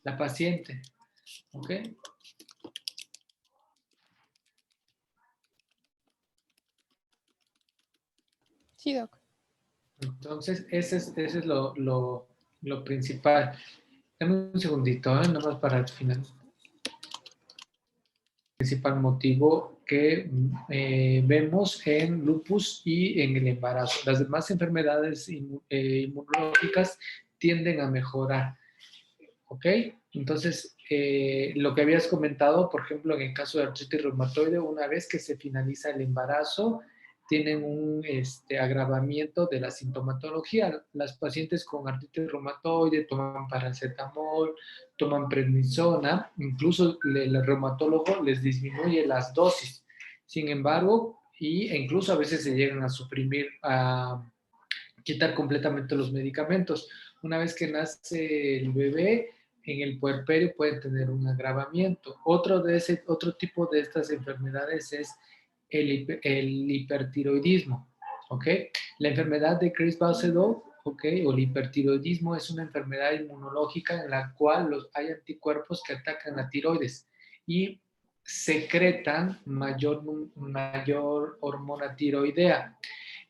la paciente. ¿Ok? Sí, doc. Entonces, ese es lo principal. Dame un segundito, nada más para el final. Principal motivo que vemos en lupus y en el embarazo. Las demás enfermedades inmunológicas tienden a mejorar. ¿Ok? Entonces, lo que habías comentado, por ejemplo, en el caso de artritis reumatoide, una vez que se finaliza el embarazo, tienen un agravamiento de la sintomatología. Las pacientes con artritis reumatoide toman paracetamol, toman prednisona, incluso el reumatólogo les disminuye las dosis. Sin embargo, e incluso a veces se llegan a suprimir, a quitar completamente los medicamentos. Una vez que nace el bebé, en el puerperio puede tener un agravamiento. Otro tipo de estas enfermedades es el hipertiroidismo, ¿ok? La enfermedad de Creutzfeldt-Jakob, ¿ok? O el hipertiroidismo es una enfermedad inmunológica en la cual hay anticuerpos que atacan la tiroides y secretan mayor hormona tiroidea.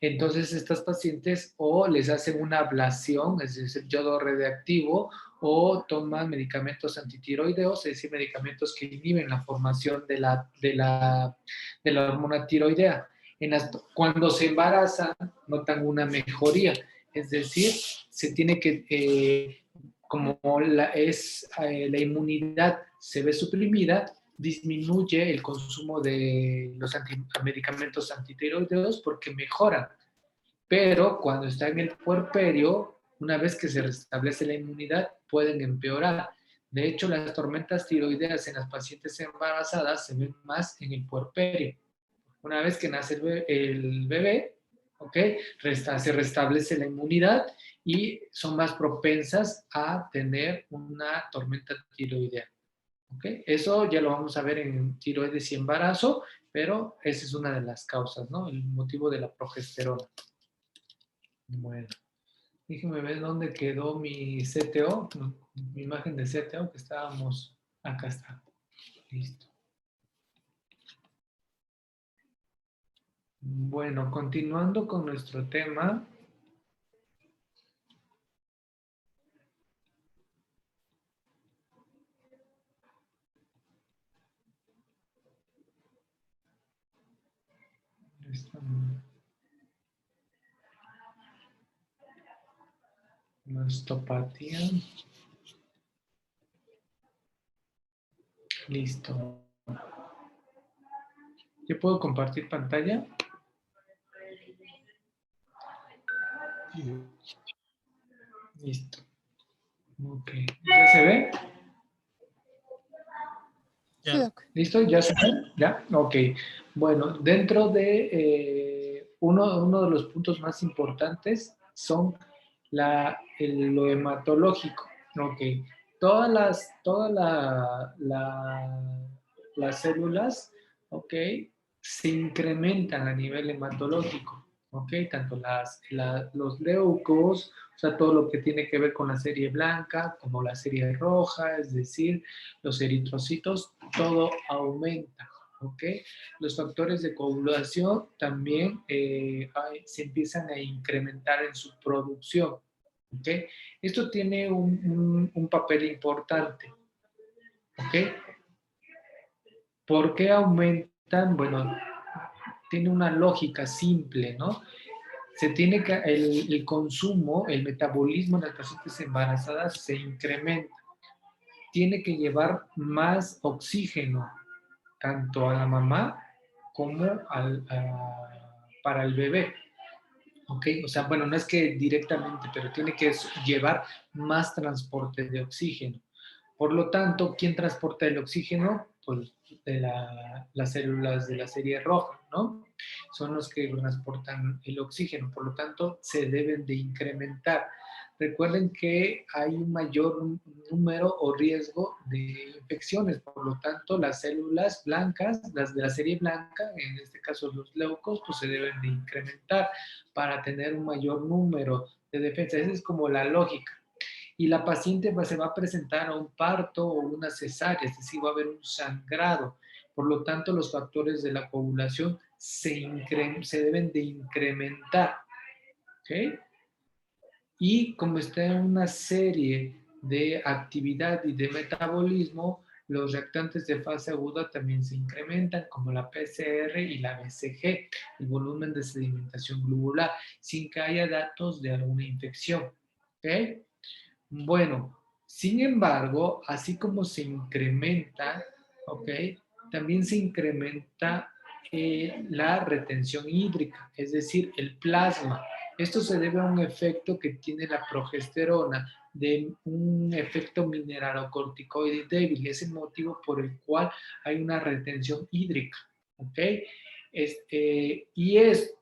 Entonces, estas pacientes o les hacen una ablación, es decir, yodo radiactivo, o toman medicamentos antitiroideos, es decir, medicamentos que inhiben la formación de la hormona tiroidea. Cuando se embarazan, notan una mejoría, es decir, se tiene que, como la inmunidad se ve suprimida, disminuye el consumo de los medicamentos antitiroideos porque mejoran. Pero cuando está en el puerperio, una vez que se restablece la inmunidad, pueden empeorar. De hecho, las tormentas tiroideas en las pacientes embarazadas se ven más en el puerperio. Una vez que nace el bebé, ¿ok? Se restablece la inmunidad y son más propensas a tener una tormenta tiroidea. ¿Okay? Eso ya lo vamos a ver en tiroides y embarazo, pero esa es una de las causas, ¿no? El motivo de la progesterona. Bueno, déjenme ver dónde quedó mi CTO, mi imagen de CTO que estábamos. Acá está. Listo. Bueno, continuando con nuestro tema. Mastopatía. Listo. ¿Yo puedo compartir pantalla? Listo. Ok. ¿Ya se ve? Sí, doc. ¿Listo? ¿Ya se ve? ¿Ya? Ok. Bueno, dentro de uno de los puntos más importantes son lo hematológico. Ok. Las células, ok, se incrementan a nivel hematológico. Ok, tanto los leucos, o sea, todo lo que tiene que ver con la serie blanca, como la serie roja, es decir, los eritrocitos, todo aumenta. ¿Ok? Los factores de coagulación también se empiezan a incrementar en su producción. ¿Ok? Esto tiene un papel importante. ¿Ok? ¿Por qué aumentan? Bueno, tiene una lógica simple, ¿no? Se tiene que, el consumo, el metabolismo en las pacientes embarazadas se incrementa. Tiene que llevar más oxígeno tanto a la mamá como para el bebé. ¿Ok? O sea, bueno, no es que directamente, pero tiene que llevar más transporte de oxígeno. Por lo tanto, ¿quién transporta el oxígeno? Pues de las células de la serie roja, ¿no? Son los que transportan el oxígeno, por lo tanto, se deben de incrementar. Recuerden que hay un mayor número o riesgo de infecciones, por lo tanto, las células blancas, las de la serie blanca, en este caso los leucos, pues se deben de incrementar para tener un mayor número de defensa. Esa es como la lógica. Y la paciente se va a presentar a un parto o una cesárea, es decir, va a haber un sangrado. Por lo tanto, los factores de la coagulación se deben de incrementar. ¿Ok? Y como está en una serie de actividad y de metabolismo, los reactantes de fase aguda también se incrementan, como la PCR y la BCG, el volumen de sedimentación globular, sin que haya datos de alguna infección. ¿Ok? Bueno, sin embargo, así como se incrementa, ¿ok? También se incrementa la retención hídrica, es decir, el plasma. Esto se debe a un efecto que tiene la progesterona, de un efecto mineralocorticoide débil. Es el motivo por el cual hay una retención hídrica, ¿ok? Y es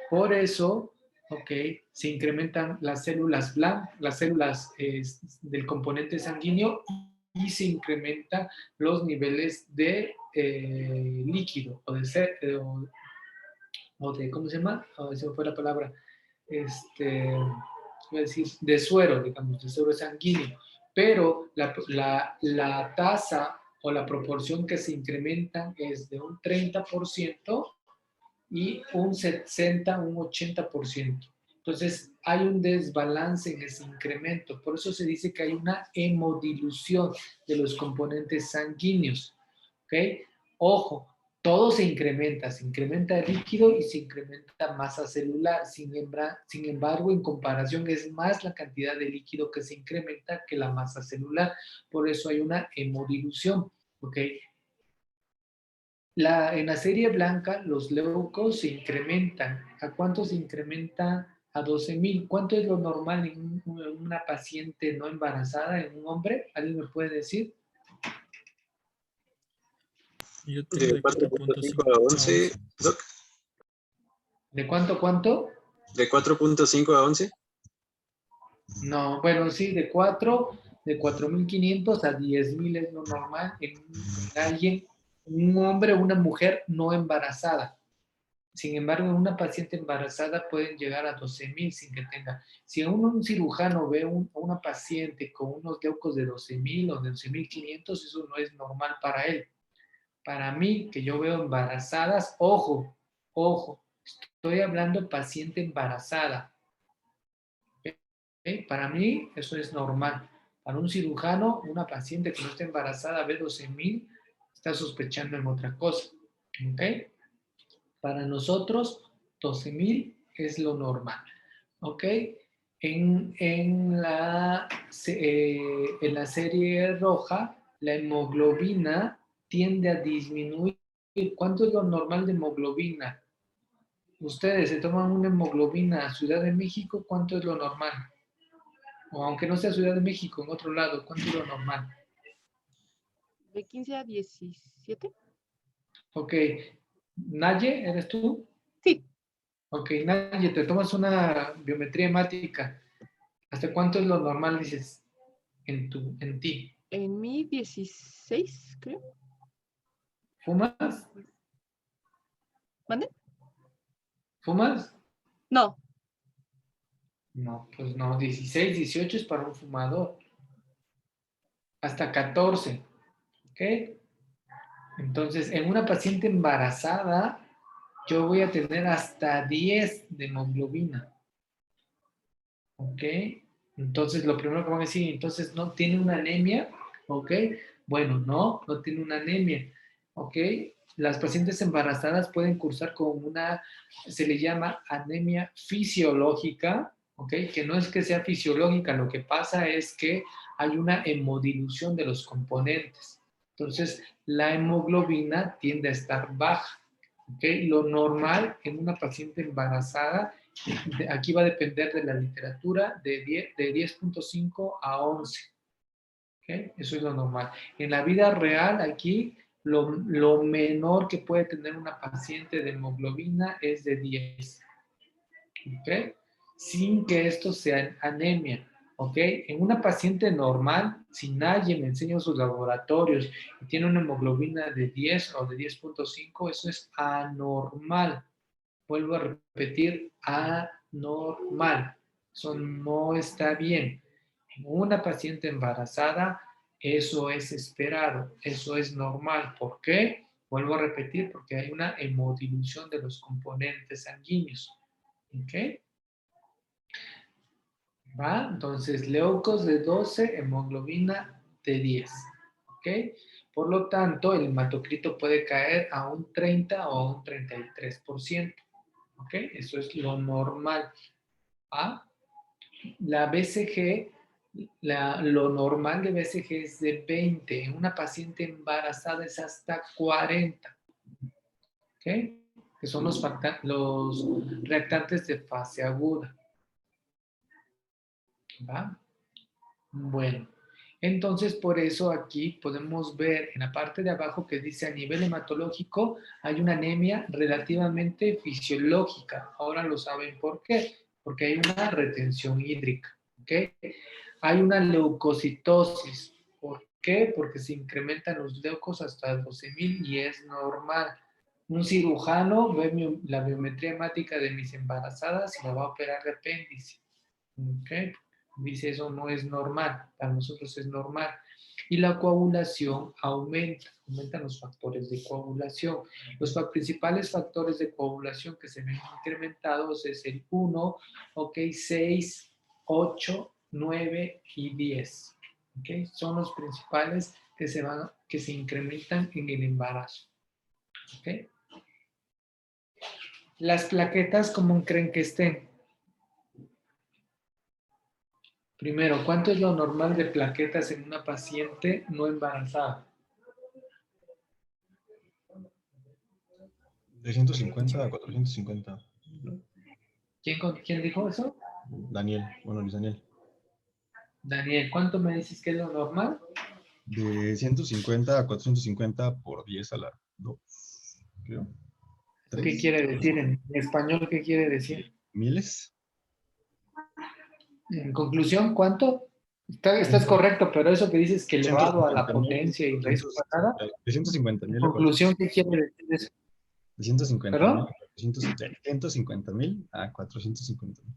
por eso, ¿ok? Se incrementan las células blancas, las células del componente sanguíneo y se incrementan los niveles de líquido o de, ¿cómo se llama? Oh, se me fue la palabra. Voy a decir, de suero, digamos, de suero sanguíneo. Pero la tasa o la proporción que se incrementan es de un 30% y un 60, un 80%. Entonces, hay un desbalance en ese incremento. Por eso se dice que hay una hemodilución de los componentes sanguíneos. ¿Ok? Ojo, todo se incrementa el líquido y se incrementa masa celular. Sin embargo, en comparación es más la cantidad de líquido que se incrementa que la masa celular. Por eso hay una hemodilución. ¿Ok? En la serie blanca, los leucos se incrementan. ¿A cuánto se incrementa? A 12,000. ¿Cuánto es lo normal en una paciente no embarazada, en un hombre? ¿Alguien me puede decir? Yo tengo De de 4.5 4.5 a a 11, 11. Doc. ¿De cuánto, cuánto? De 4.5 a 11. No, bueno, sí, de 4,500 a 10,000 es lo normal en alguien, un hombre o una mujer no embarazada. Sin embargo, en una paciente embarazada pueden llegar a 12,000 sin que tenga. Si un cirujano ve a una paciente con unos leucos de 12,000 o de 11,500, eso no es normal para él. Para mí, que yo veo embarazadas, ojo, ojo, estoy hablando paciente embarazada. ¿Ok? Para mí, eso es normal. Para un cirujano, una paciente que no está embarazada ve 12,000, está sospechando en otra cosa. ¿Ok? Para nosotros, 12,000 es lo normal. ¿Ok? En la serie roja, la hemoglobina tiende a disminuir. ¿Cuánto es lo normal de hemoglobina? Ustedes se toman una hemoglobina a Ciudad de México, ¿cuánto es lo normal? O aunque no sea Ciudad de México, en otro lado, ¿cuánto es lo normal? De 15 a 17. Ok. Naye, ¿eres tú? Sí, Ok, Naye, te tomas una biometría hemática. ¿Hasta cuánto es lo normal, dices, en ti? en mi 16, creo. ¿Fumas? ¿Mande? ¿Fumas? No, No, pues no, 16, 18 es para un fumador. Hasta 14, ¿ok? Entonces, en una paciente embarazada, yo voy a tener hasta 10 de hemoglobina, ¿ok? Entonces, lo primero que van a decir, entonces, ¿no tiene una anemia? ¿Ok? Bueno, no tiene una anemia, ¿ok? Las pacientes embarazadas pueden cursar con se le llama anemia fisiológica, ¿ok? Que no es que sea fisiológica, lo que pasa es que hay una hemodilución de los componentes. Entonces, la hemoglobina tiende a estar baja, ¿ok? Lo normal en una paciente embarazada, aquí va a depender de la literatura, de 10,5 a 11. ¿Okay? Eso es lo normal. En la vida real, aquí, lo menor que puede tener una paciente de hemoglobina es de 10. ¿Ok? Sin que esto sea anemia. ¿Ok? En una paciente normal, si nadie me enseña sus laboratorios y tiene una hemoglobina de 10 o de 10,5, eso es anormal. Vuelvo a repetir, anormal. Eso no está bien. En una paciente embarazada, eso es esperado, eso es normal. ¿Por qué? Vuelvo a repetir, porque hay una hemodilución de los componentes sanguíneos. ¿Ok? ¿Va? Entonces, leucos de 12, hemoglobina de 10. ¿Ok? Por lo tanto, el hematocrito puede caer a un 30 o a un 33%. ¿Ok? Eso es lo normal. ¿Va? La BCG, lo normal de BCG es de 20. En una paciente embarazada es hasta 40. ¿Ok? Que son los reactantes de fase aguda. ¿Va? Bueno, entonces por eso aquí podemos ver en la parte de abajo que dice a nivel hematológico hay una anemia relativamente fisiológica. Ahora lo saben por qué. Porque hay una retención hídrica. ¿Ok? Hay una leucocitosis. ¿Por qué? Porque se incrementan los leucos hasta 12.000 y es normal. Un cirujano ve la biometría hemática de mis embarazadas y la va a operar de apéndice. ¿Ok? Dice eso no es normal, para nosotros es normal. Y la coagulación aumentan los factores de coagulación. Los principales factores de coagulación que se ven incrementados es el 1, ok, 6, 8, 9 y 10. ¿Ok? Son los principales que se incrementan en el embarazo. ¿Ok? Las plaquetas, ¿cómo creen que estén? Primero, ¿cuánto es lo normal de plaquetas en una paciente no embarazada? De 150 a 450. ¿Quién dijo eso? Daniel, bueno, Luis Daniel. Daniel, ¿cuánto me dices que es lo normal? De 150 a 450 por 10 a la 2, creo. ¿Qué 3. quiere decir en español? ¿Qué quiere decir? ¿Miles? En conclusión, ¿cuánto? Estás correcto, pero eso que dices que elevado a la 150 mil. potencia y raíz cuadrada, De 150 en mil a 400. conclusión, ¿qué quiere decir eso? De 150 mil ¿Perdón? a 150 mil a 450 mil.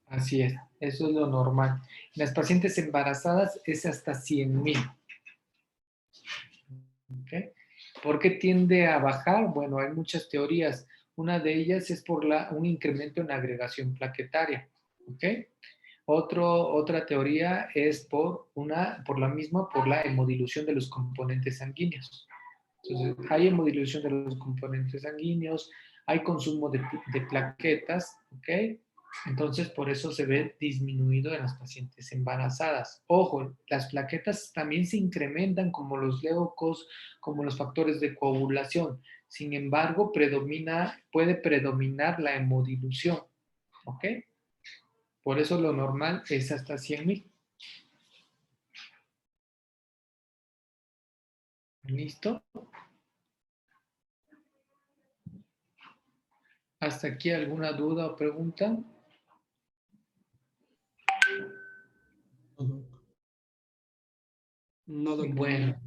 Así es, eso es lo normal. En las pacientes embarazadas es hasta 100.000. ¿Ok? ¿Por qué tiende a bajar? Bueno, hay muchas teorías. Una de ellas es por un incremento en la agregación plaquetaria. ¿Ok? Otra teoría es por la hemodilución de los componentes sanguíneos. Entonces, hay hemodilución de los componentes sanguíneos, hay consumo de plaquetas, ¿ok? Entonces, por eso se ve disminuido en las pacientes embarazadas. Ojo, las plaquetas también se incrementan como los leucos, como los factores de coagulación. Sin embargo, puede predominar la hemodilución, ¿ok? Por eso lo normal es hasta 100.000. ¿Listo? ¿Hasta aquí alguna duda o pregunta? No, doctor. Bueno,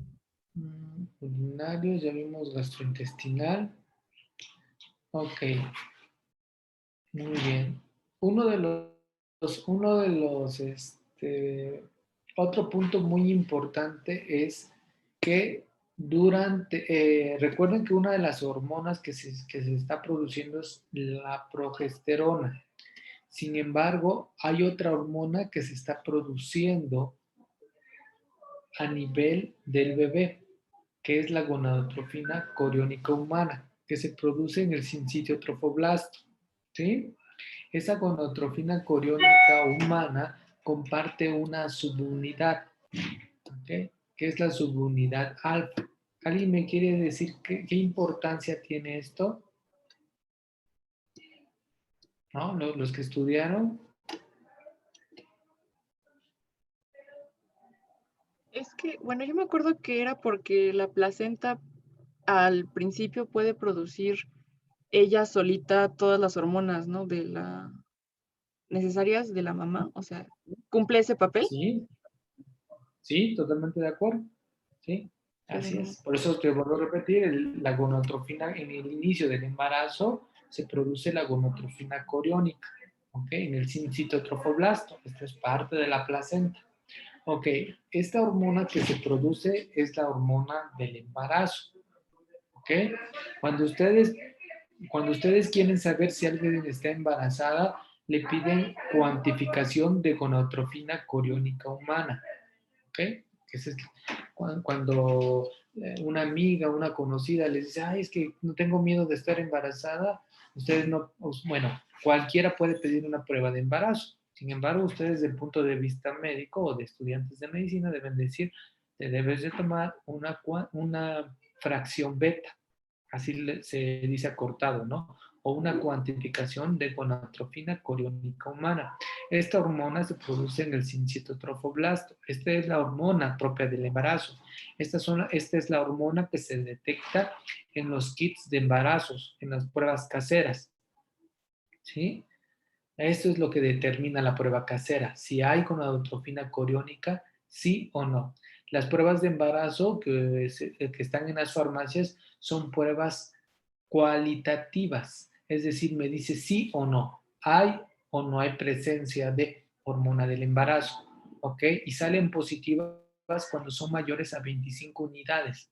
urinario, ya vimos gastrointestinal. Ok, muy bien. Otro punto muy importante es que recuerden que una de las hormonas que se está produciendo es la progesterona. Sin embargo, hay otra hormona que se está produciendo a nivel del bebé, que es la gonadotrofina coriónica humana, que se produce en el sincitio trofoblasto. ¿Sí? Esa gonadotrofina coriónica humana comparte una subunidad, ¿ok? Que es la subunidad alfa. ¿Alguien me quiere decir qué importancia tiene esto? ¿No? Los que estudiaron. Es que, bueno, yo me acuerdo que era porque la placenta al principio puede producir ella solita todas las hormonas, ¿no? Necesarias de la mamá, o sea, cumple ese papel, Sí, sí, totalmente de acuerdo. Sí, pero así no. es. Por eso te vuelvo a repetir, la gonadotrofina en el inicio del embarazo se produce la gonadotrofina coriónica. ¿ok? En el citotropoblasto. Esto es parte de la placenta. Ok, esta hormona que se produce es la hormona del embarazo. ¿Ok? Cuando ustedes, cuando ustedes quieren saber si alguien está embarazada, le piden cuantificación de gonadotrofina coriónica humana. ¿Ok? Ese es cuando una amiga, una conocida les dice, ay, es que no tengo miedo de estar embarazada, ustedes no, bueno, cualquiera puede pedir una prueba de embarazo. Sin embargo, ustedes desde el punto de vista médico o de estudiantes de medicina deben decir, te debes de tomar una fracción beta, así se dice acortado, ¿no? O una cuantificación de gonadotrofina coriónica humana. Esta hormona se produce en el citotropoblasto. Esta es la hormona propia del embarazo. Esta es la hormona que se detecta en los kits de embarazos, en las pruebas caseras. ¿Sí? Esto es lo que determina la prueba casera, si hay gonadotrofina coriónica, sí o no. Las pruebas de embarazo que están en las farmacias son pruebas cualitativas, es decir, me dice sí o no, hay o no hay presencia de hormona del embarazo, ¿ok? Y salen positivas cuando son mayores a 25 unidades,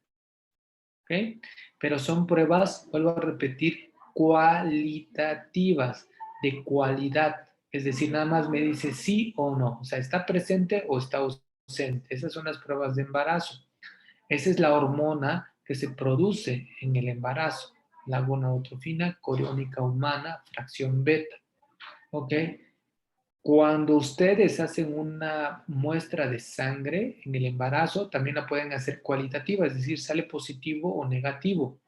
¿ok? Pero son pruebas, vuelvo a repetir, cualitativas, de cualidad, es decir, nada más me dice sí o no, o sea, está presente o está ausente. Esas son las pruebas de embarazo. Esa es la hormona que se produce en el embarazo, la gonadotrofina coriónica humana, fracción beta. ¿Ok? Cuando ustedes hacen una muestra de sangre en el embarazo, también la pueden hacer cualitativa, es decir, sale positivo o negativo.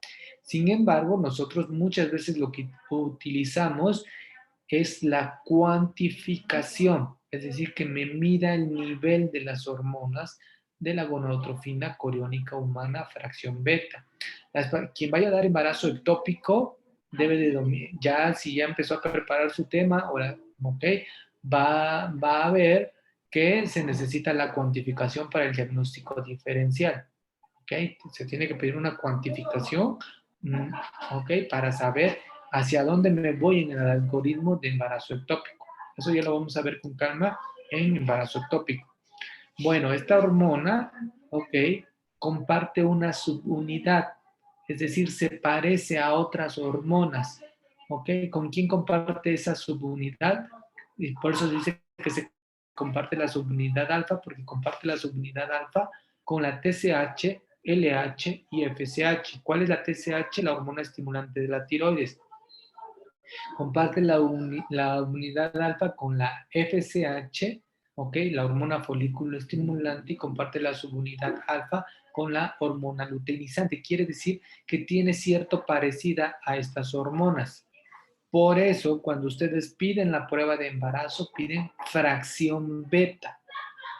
Sin embargo, nosotros muchas veces lo que utilizamos es la cuantificación, es decir, que me mida el nivel de las hormonas de la gonadotrofina coriónica humana fracción beta. Quien vaya a dar embarazo ectópico debe de ya si ya empezó a preparar su tema, ahora, ok, va a ver que se necesita la cuantificación para el diagnóstico diferencial. ¿Ok? Se tiene que pedir una cuantificación, ¿ok? Para saber hacia dónde me voy en el algoritmo de embarazo ectópico. Eso ya lo vamos a ver con calma en embarazo ectópico. Bueno, esta hormona, ¿ok? Comparte una subunidad, es decir, se parece a otras hormonas, ¿ok? ¿Con quién comparte esa subunidad? Y por eso dice que se comparte la subunidad alfa, porque comparte la subunidad alfa con la TSH, LH y FSH. ¿Cuál es la TSH? La hormona estimulante de la tiroides. Comparte la unidad alfa con la FSH, ¿ok? La hormona folículo estimulante, y comparte la subunidad alfa con la hormona luteinizante. Quiere decir que tiene cierto parecida a estas hormonas. Por eso, cuando ustedes piden la prueba de embarazo, piden fracción beta.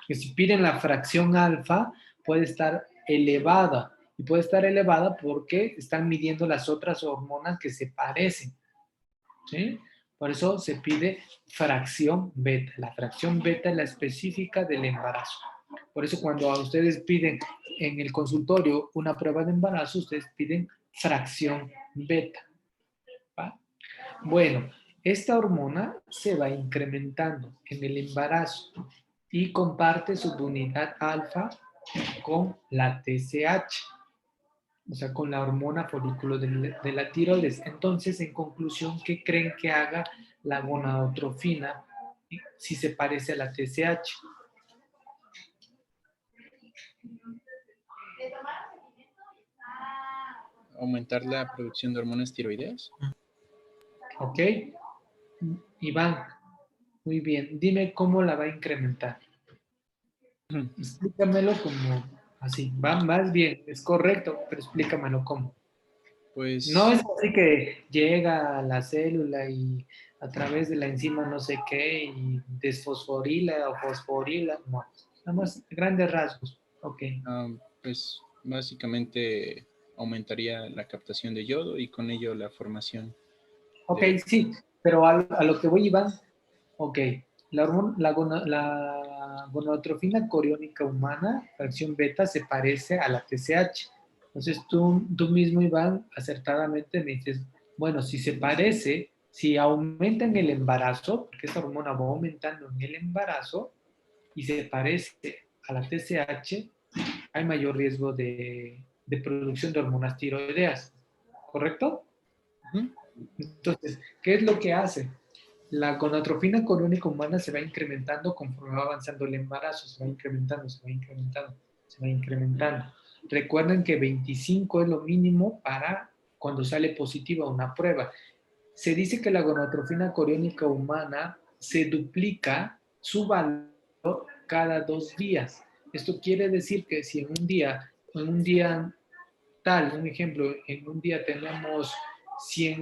Que si piden la fracción alfa, puede estar elevada. Y puede estar elevada porque están midiendo las otras hormonas que se parecen. ¿Sí? Por eso se pide fracción beta. La fracción beta es la específica del embarazo. Por eso cuando a ustedes piden en el consultorio una prueba de embarazo, ustedes piden fracción beta. ¿Va? Bueno, esta hormona se va incrementando en el embarazo y comparte su unidad alfa con la TSH, o sea, con la hormona folículo de la tiroides. Entonces, en conclusión, ¿qué creen que haga la gonadotrofina si se parece a la TSH? Aumentar la producción de hormonas tiroideas. ¿Ok? Iván, muy bien. Dime cómo la va a incrementar. Explícamelo como así. Va más bien, es correcto, pero explícamelo cómo. Pues No es así que llega a la célula y a través de la enzima no sé qué y desfosforila o fosforila. No, nada más grandes rasgos. Ok. pues básicamente aumentaría la captación de yodo y con ello la formación. Ok, sí, pero a lo que voy, Iván, ok, la gonadotrofina coriónica humana, fracción beta, se parece a la TSH. Entonces tú mismo, Iván, acertadamente me dices, bueno, si se parece, Si aumenta en el embarazo, porque esta hormona va aumentando en el embarazo y se parece a la TSH, hay mayor riesgo de producción de hormonas tiroideas, ¿correcto? Ujú. Entonces, ¿qué es lo que hace? La gonadotrofina coriónica humana se va incrementando conforme va avanzando el embarazo, se va incrementando, se va incrementando, se va incrementando. Recuerden que 25 es lo mínimo para cuando sale positiva una prueba. Se dice que la gonadotrofina coriónica humana se duplica su valor cada 2 días. Esto quiere decir que si en un día tal, un ejemplo, en un día tenemos 100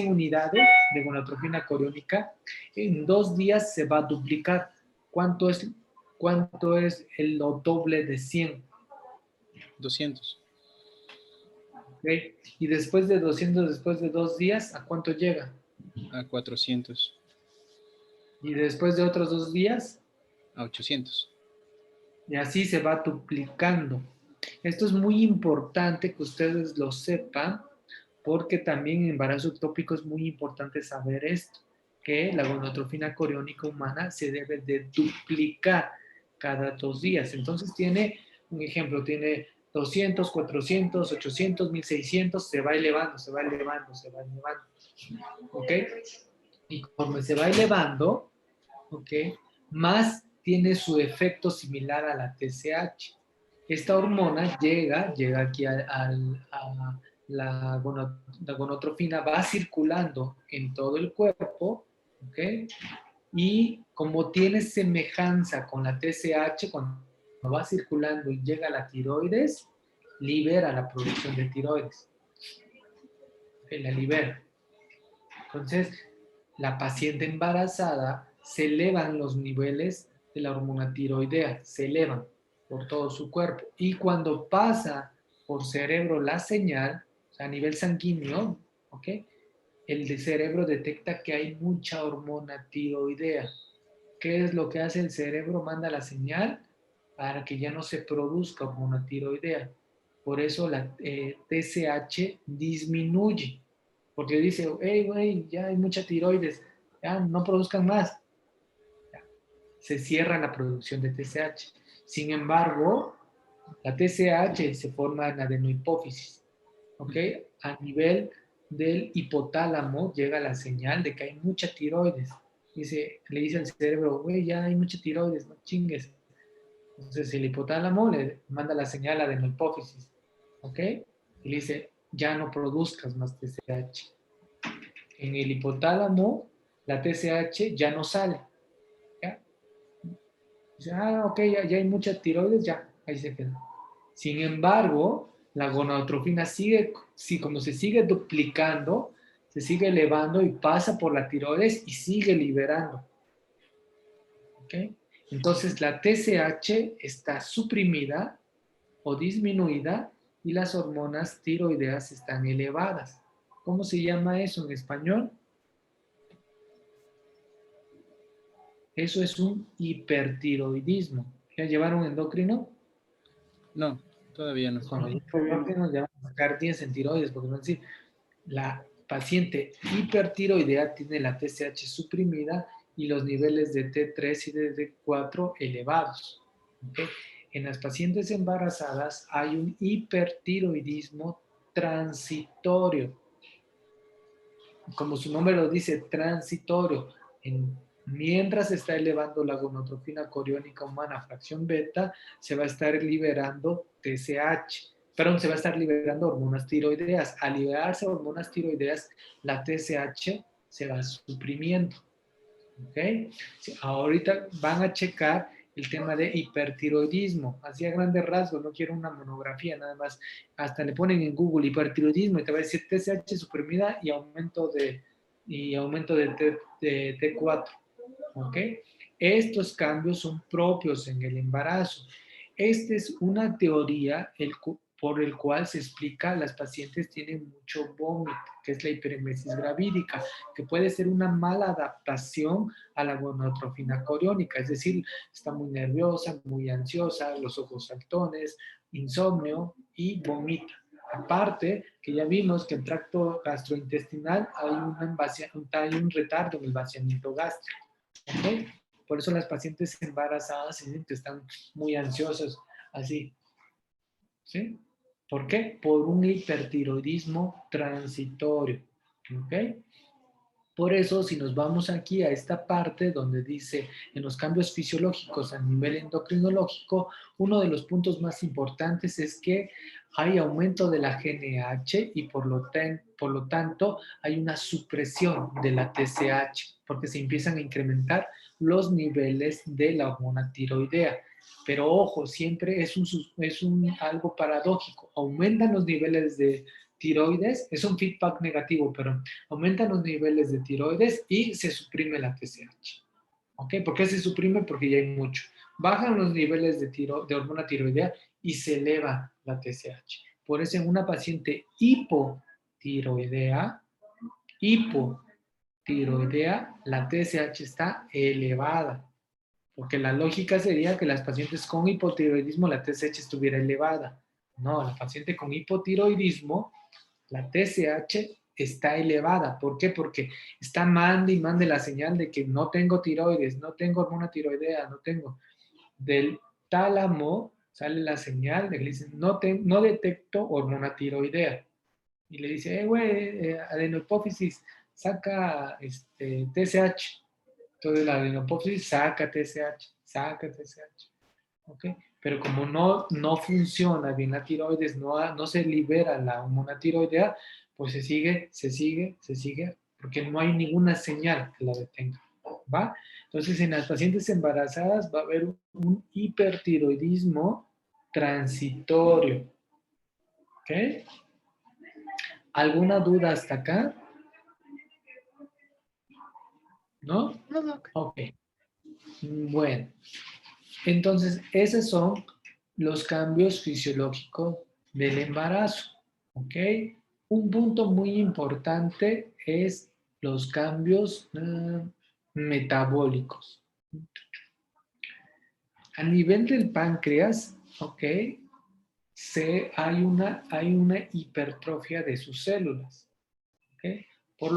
unidades de gonadotrofina coriónica, en 2 días se va a duplicar. ¿Cuánto es lo doble de 100? 200 ¿Okay? Y después de 200, después de 2 días, ¿a cuánto llega? a 400 Y después de otros 2 días, a 800. y así se va duplicando. Esto es muy importante que ustedes lo sepan, porque también en embarazo ectópico es muy importante saber esto, que la gonadotrofina coriónica humana se debe de duplicar cada 2 días. Entonces tiene, un ejemplo, tiene 200, 400, 800, 1600, se va elevando, se va elevando, se va elevando. ¿Ok? Y conforme se va elevando, ¿ok? Más tiene su efecto similar a la TSH. Esta hormona llega aquí la gonadotrofina, va circulando en todo el cuerpo, ¿ok? Y como tiene semejanza con la TSH, cuando va circulando y llega a la tiroides, libera la producción de tiroides. ¿Ok? La libera. Entonces, la paciente embarazada se elevan los niveles de la hormona tiroidea, se elevan por todo su cuerpo. Y cuando pasa por cerebro la señal, o sea, a nivel sanguíneo, ¿ok? El cerebro detecta que hay mucha hormona tiroidea. ¿Qué es lo que hace el cerebro? Manda la señal para que ya no se produzca hormona tiroidea. Por eso la TSH disminuye. Porque dice, hey, güey, ya hay mucha tiroides, ya no produzcan más. Ya, se cierra la producción de TSH. Sin embargo, la TSH se forma en adenohipófisis. ¿Ok? A nivel del hipotálamo llega la señal de que hay mucha tiroides. Le dice al cerebro, güey, ya hay mucha tiroides, no chingues. Entonces el hipotálamo le manda la señal a la hipófisis, ¿ok? Y le dice, ya no produzcas más TSH. En el hipotálamo, la TSH ya no sale, ¿ya? Dice, ok, ya hay mucha tiroides, ya, ahí se queda. Sin embargo, la gonadotrofina sigue, como se sigue duplicando, se sigue elevando y pasa por la tiroides y sigue liberando. ¿Ok? Entonces la TSH está suprimida o disminuida y las hormonas tiroideas están elevadas. ¿Cómo se llama eso en español? Eso es un hipertiroidismo. ¿Ya llevaron endocrino? No, todavía no. Cuando llevan endocrino ya van a sacar 10 en tiroides, porque van a decir, la paciente hipertiroidea tiene la TSH suprimida y los niveles de T3 y de T4 elevados. ¿Okay? En las pacientes embarazadas hay un hipertiroidismo transitorio. Como su nombre lo dice, transitorio. Mientras se está elevando la gonadotrofina coriónica humana fracción beta, se va a estar liberando TSH. Perdón, se va a estar liberando hormonas tiroideas. Al liberarse hormonas tiroideas, la TSH se va suprimiendo. ¿Ok? Sí, ahorita van a checar el tema de hipertiroidismo, así a grandes rasgos, no quiero una monografía, nada más, hasta le ponen en Google hipertiroidismo y te va a decir TSH suprimida y aumento de T4, ¿ok? Estos cambios son propios en el embarazo. Esta es una teoría por el cual se explica las pacientes tienen mucho vómito, que es la hiperemesis gravídica, que puede ser una mala adaptación a la gonadotrofina coriónica, es decir, está muy nerviosa, muy ansiosa, los ojos saltones, insomnio y vomita. Aparte, que ya vimos que el tracto gastrointestinal hay un retardo en el vaciamiento gástrico. ¿Ok? Por eso las pacientes embarazadas se dicen que están muy ansiosas, así. ¿Sí? ¿Por qué? Por un hipertiroidismo transitorio. ¿Ok? Por eso, si nos vamos aquí a esta parte donde dice en los cambios fisiológicos a nivel endocrinológico, uno de los puntos más importantes es que hay aumento de la GNH y por lo tanto hay una supresión de la TSH, porque se empiezan a incrementar los niveles de la hormona tiroidea. Pero ojo, siempre es algo paradójico. Aumentan los niveles de tiroides, es un feedback negativo, pero aumentan los niveles de tiroides y se suprime la TSH. ¿Ok? ¿Por qué se suprime? Porque ya hay mucho. Bajan los niveles de hormona tiroidea y se eleva la TSH. Por eso en una paciente hipotiroidea, la TSH está elevada. Porque la lógica sería que las pacientes con hipotiroidismo la TSH estuviera elevada. No, la paciente con hipotiroidismo la TSH está elevada. ¿Por qué? Porque está mande y mande la señal de que no tengo tiroides, no tengo hormona tiroidea, no tengo. Del tálamo sale la señal de que le dicen, no detecto hormona tiroidea. Y le dice, güey, adenopófisis, saca TSH. Entonces la adenopófisis saca TSH. ¿Ok? Pero como no funciona bien la tiroides, no se libera la hormona tiroidea, pues se sigue, porque no hay ninguna señal que la detenga, ¿va? Entonces, en las pacientes embarazadas va a haber un hipertiroidismo transitorio, ¿ok? ¿Alguna duda hasta acá? ¿No? No, doc. Ok. Bueno. Entonces, esos son los cambios fisiológicos del embarazo, ¿ok? Un punto muy importante es los cambios metabólicos. A nivel del páncreas, ¿ok? Hay una hipertrofia de sus células, ¿ok? Por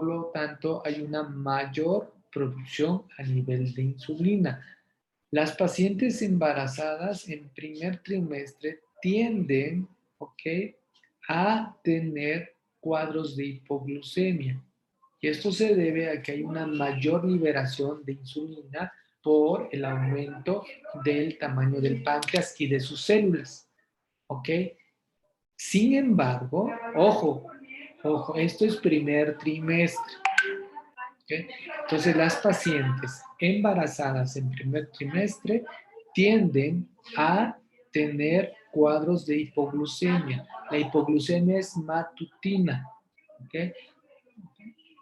lo tanto, hay una mayor producción a nivel de insulina. Las pacientes embarazadas en primer trimestre tienden, ¿ok?, a tener cuadros de hipoglucemia. Y esto se debe a que hay una mayor liberación de insulina por el aumento del tamaño del páncreas y de sus células. ¿Ok? Sin embargo, ojo, esto es primer trimestre. ¿Okay? Entonces, las pacientes embarazadas en primer trimestre tienden a tener cuadros de hipoglucemia. La hipoglucemia es matutina. ¿Okay?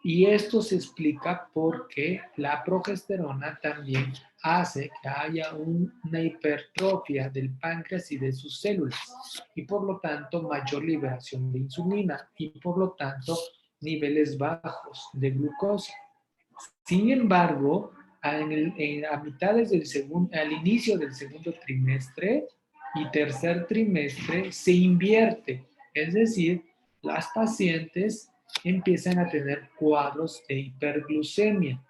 Y esto se explica porque la progesterona también hace que haya una hipertrofia del páncreas y de sus células. Y por lo tanto, mayor liberación de insulina y por lo tanto, niveles bajos de glucosa. Sin embargo, a mitades del al inicio del segundo trimestre y tercer trimestre se invierte. Es decir, las pacientes empiezan a tener cuadros de hiperglucemia.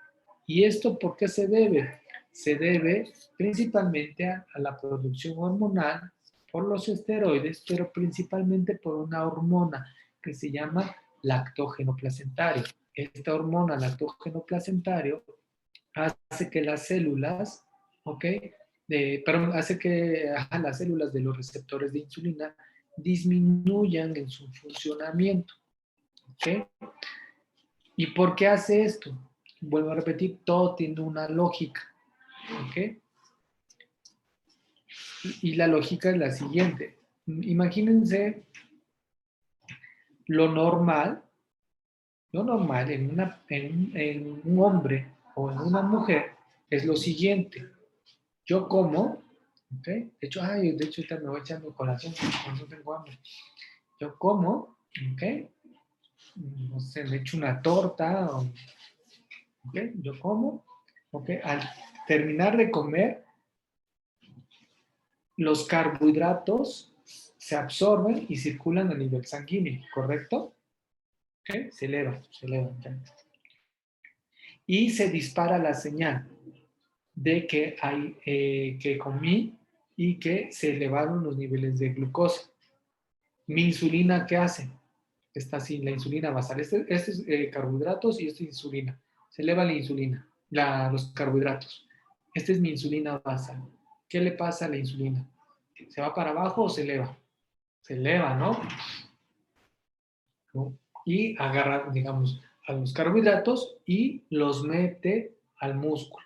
¿Y esto por qué se debe? Se debe principalmente a la producción hormonal por los esteroides, pero principalmente por una hormona que se llama lactógeno placentario. Esta hormona lactógeno placentario hace que las células, ¿ok? Hace que las células de los receptores de insulina disminuyan en su funcionamiento, ¿ok? ¿Y por qué hace esto? Vuelvo a repetir, todo tiene una lógica, ¿ok? Y la lógica es la siguiente. Imagínense lo normal en un hombre o en una mujer es lo siguiente. Yo como, ¿ok? De hecho, ahorita me voy echando colación cuando no tengo hambre. Yo como, ¿ok? No sé, me echo una torta, ¿ok? Yo como, ¿ok? Al terminar de comer, los carbohidratos se absorben y circulan a nivel sanguíneo, ¿correcto? ¿Ok? Se elevan. Y se dispara la señal de que que comí y que se elevaron los niveles de glucosa. Mi insulina, ¿qué hace? Está así, la insulina basal. Este es carbohidratos y esto es insulina. Se eleva la insulina, los carbohidratos. Esta es mi insulina basal. ¿Qué le pasa a la insulina? ¿Se va para abajo o se eleva? Se eleva, ¿no? Y agarra, digamos, a los carbohidratos y los mete al músculo,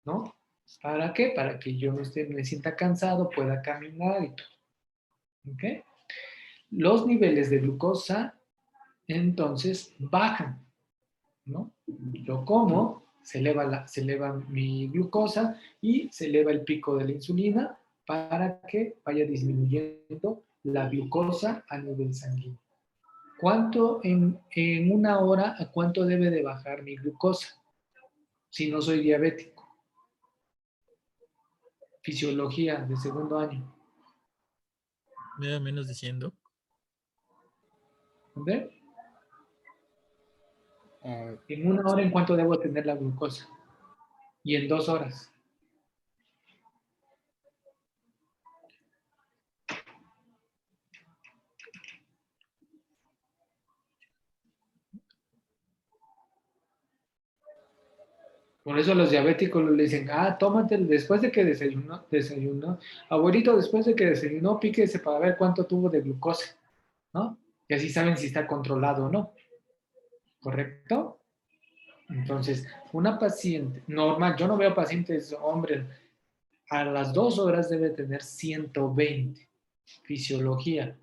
¿no? ¿Para qué? Para que yo me sienta cansado, pueda caminar y todo. ¿Ok? Los niveles de glucosa entonces bajan, ¿no? Yo como, se eleva mi glucosa y se eleva el pico de la insulina para que vaya disminuyendo la glucosa a nivel sanguíneo. ¿Cuánto en una hora, a cuánto debe de bajar mi glucosa si no soy diabético? Fisiología de segundo año. Menos de 100. ¿Ve? Ah, En una hora, ¿en cuánto debo tener la glucosa? Y en 2 horas. Por eso los diabéticos le dicen, tómate después de que desayunó. Abuelito, después de que desayunó, píquese para ver cuánto tuvo de glucosa, ¿no? Y así saben si está controlado o no. ¿Correcto? Entonces, una paciente normal, yo no veo pacientes hombres, a las 2 horas debe tener 120, fisiología,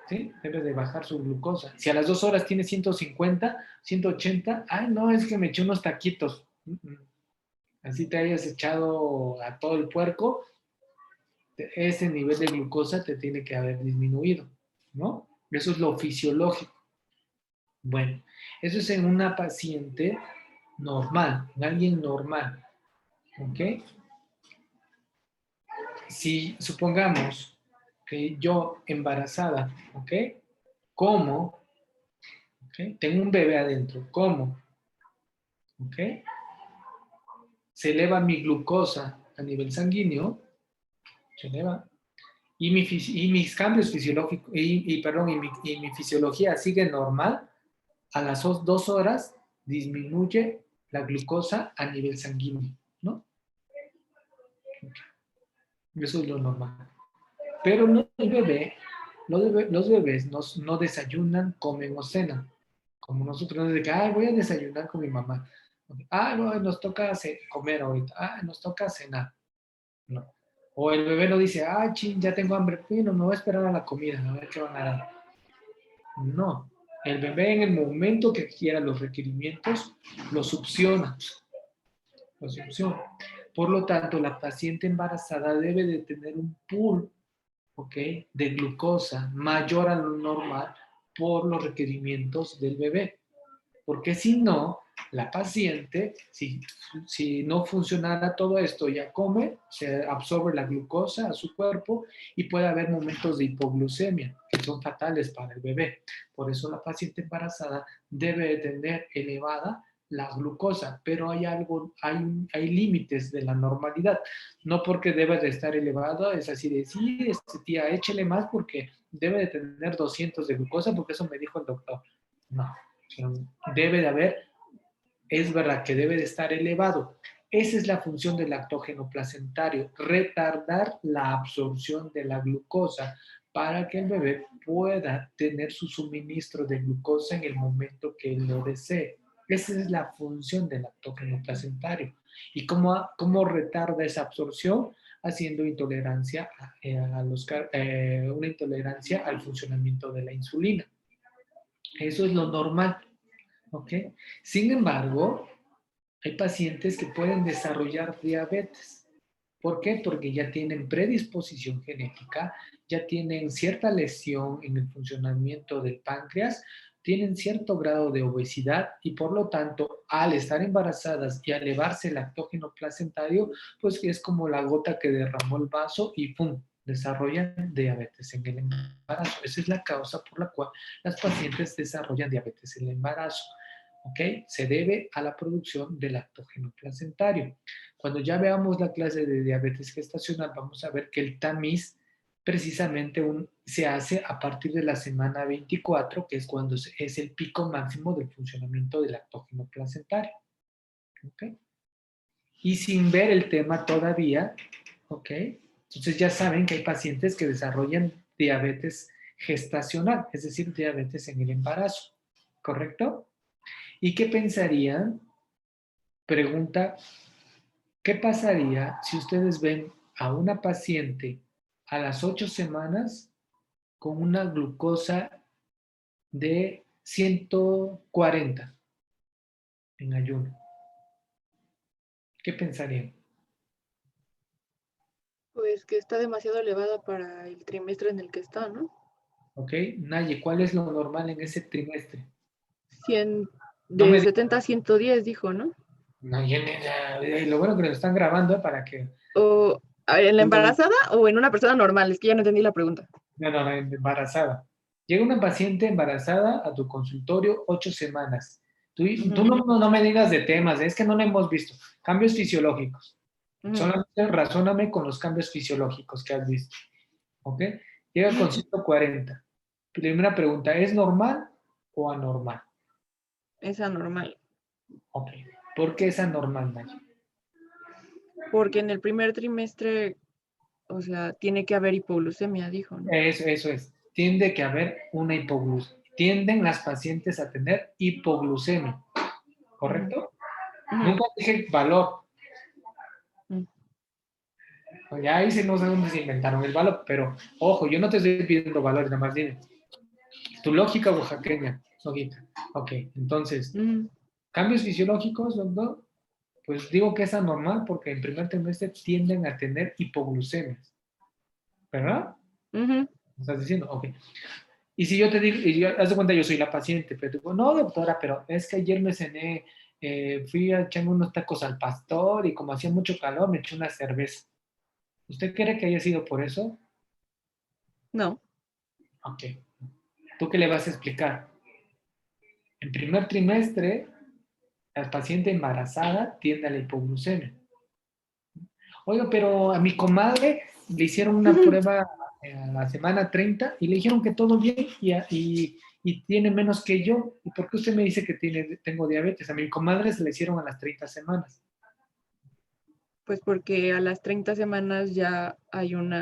¿sí? Debe de bajar su glucosa. Si a las 2 horas tiene 150, 180, no, es que me eché unos taquitos. Así te hayas echado a todo el puerco, ese nivel de glucosa te tiene que haber disminuido, ¿no? Eso es lo fisiológico. Bueno, eso es en una paciente normal, en alguien normal, ¿ok? Si supongamos que yo embarazada, ¿ok? Como, ¿ok? Tengo un bebé adentro, como, ¿ok? Se eleva mi glucosa a nivel sanguíneo, se eleva, y mis cambios fisiológicos, y mi fisiología sigue normal, a las 2 horas disminuye la glucosa a nivel sanguíneo, ¿no? Eso es lo normal. Pero el bebé, los bebés no desayunan, comen o cenan. Como nosotros, de que, voy a desayunar con mi mamá. No, nos toca comer ahorita. Nos toca cenar. No. O el bebé no dice, chin, ya tengo hambre. Bueno, me voy a esperar a la comida, a ver qué van a dar. No. El bebé en el momento que quiera los requerimientos, los succiona. Por lo tanto, la paciente embarazada debe de tener un pool, ¿ok?, de glucosa mayor a lo normal por los requerimientos del bebé. Porque si no, la paciente, si no funcionara todo esto, ya come, se absorbe la glucosa a su cuerpo y puede haber momentos de hipoglucemia que son fatales para el bebé. Por eso la paciente embarazada debe de tener elevada la glucosa, pero hay límites de la normalidad. No porque debe de estar elevada, es así de, sí, tía, échele más porque debe de tener 200 de glucosa porque eso me dijo el doctor. No. Debe de haber, es verdad que debe de estar elevado. Esa es la función del lactógeno placentario, retardar la absorción de la glucosa para que el bebé pueda tener su suministro de glucosa en el momento que él lo desee. Esa es la función del lactógeno placentario. ¿Y cómo retarda esa absorción? Haciendo intolerancia una intolerancia al funcionamiento de la insulina. Eso es lo normal. ¿Ok? Sin embargo, hay pacientes que pueden desarrollar diabetes. ¿Por qué? Porque ya tienen predisposición genética, ya tienen cierta lesión en el funcionamiento del páncreas, tienen cierto grado de obesidad y por lo tanto, al estar embarazadas y al elevarse el lactógeno placentario, pues es como la gota que derramó el vaso y ¡pum!, desarrollan diabetes en el embarazo. Esa es la causa por la cual las pacientes desarrollan diabetes en el embarazo. ¿Ok? Se debe a la producción de lactógeno placentario. Cuando ya veamos la clase de diabetes gestacional, vamos a ver que el tamiz precisamente se hace a partir de la semana 24, que es cuando es el pico máximo del funcionamiento del lactógeno placentario. ¿Ok? Y sin ver el tema todavía, ¿ok? Entonces ya saben que hay pacientes que desarrollan diabetes gestacional, es decir, diabetes en el embarazo, ¿correcto? ¿Y qué pensarían? Pregunta, ¿qué pasaría si ustedes ven a una paciente a las 8 semanas con una glucosa de 140 en ayuno? ¿Qué pensarían? Pues que está demasiado elevada para el trimestre en el que está, ¿no? ¿Ok? Naye, ¿cuál es lo normal en ese trimestre? 100, No me de 70 a 110, dijo, ¿no? Naye, lo bueno que lo están grabando para que... O en la embarazada o en una persona normal, es que ya no entendí la pregunta. No, embarazada. Llega una paciente embarazada a tu consultorio 8 semanas. Tú no me digas de temas, es que no lo hemos visto. Cambios fisiológicos. Solamente razóname con los cambios fisiológicos que has visto. ¿Ok? Llega con 140. Primera pregunta, ¿es normal o anormal? Es anormal. Ok. ¿Por qué es anormal, Naye? Porque en el primer trimestre, o sea, tiene que haber hipoglucemia, dijo, ¿no? Eso es. Tiende que haber una hipoglucemia. Tienden las pacientes a tener hipoglucemia. ¿Correcto? Nunca dije valor. Ya ahí sí no sé dónde se inventaron el valor, pero ojo, yo no te estoy pidiendo valores, nada más dime. Tu lógica oaxaqueña, lógica. Ok, entonces, cambios fisiológicos, doctor, pues digo que es anormal porque en primer trimestre tienden a tener hipoglucemias. ¿Verdad? ¿Me estás diciendo? Ok. Y si yo te digo, haz de cuenta, yo soy la paciente, pero digo, no, doctora, pero es que ayer me cené, fui a echarme unos tacos al pastor y como hacía mucho calor, me eché una cerveza. ¿Usted cree que haya sido por eso? No. Ok. ¿Tú qué le vas a explicar? En primer trimestre, la paciente embarazada tiende a la hipoglucemia. Oiga, pero a mi comadre le hicieron una prueba a la semana 30 y le dijeron que todo bien y tiene menos que yo. ¿Y por qué usted me dice que tengo diabetes? A mi comadre se le hicieron a las 30 semanas. Pues porque a las 30 semanas ya hay un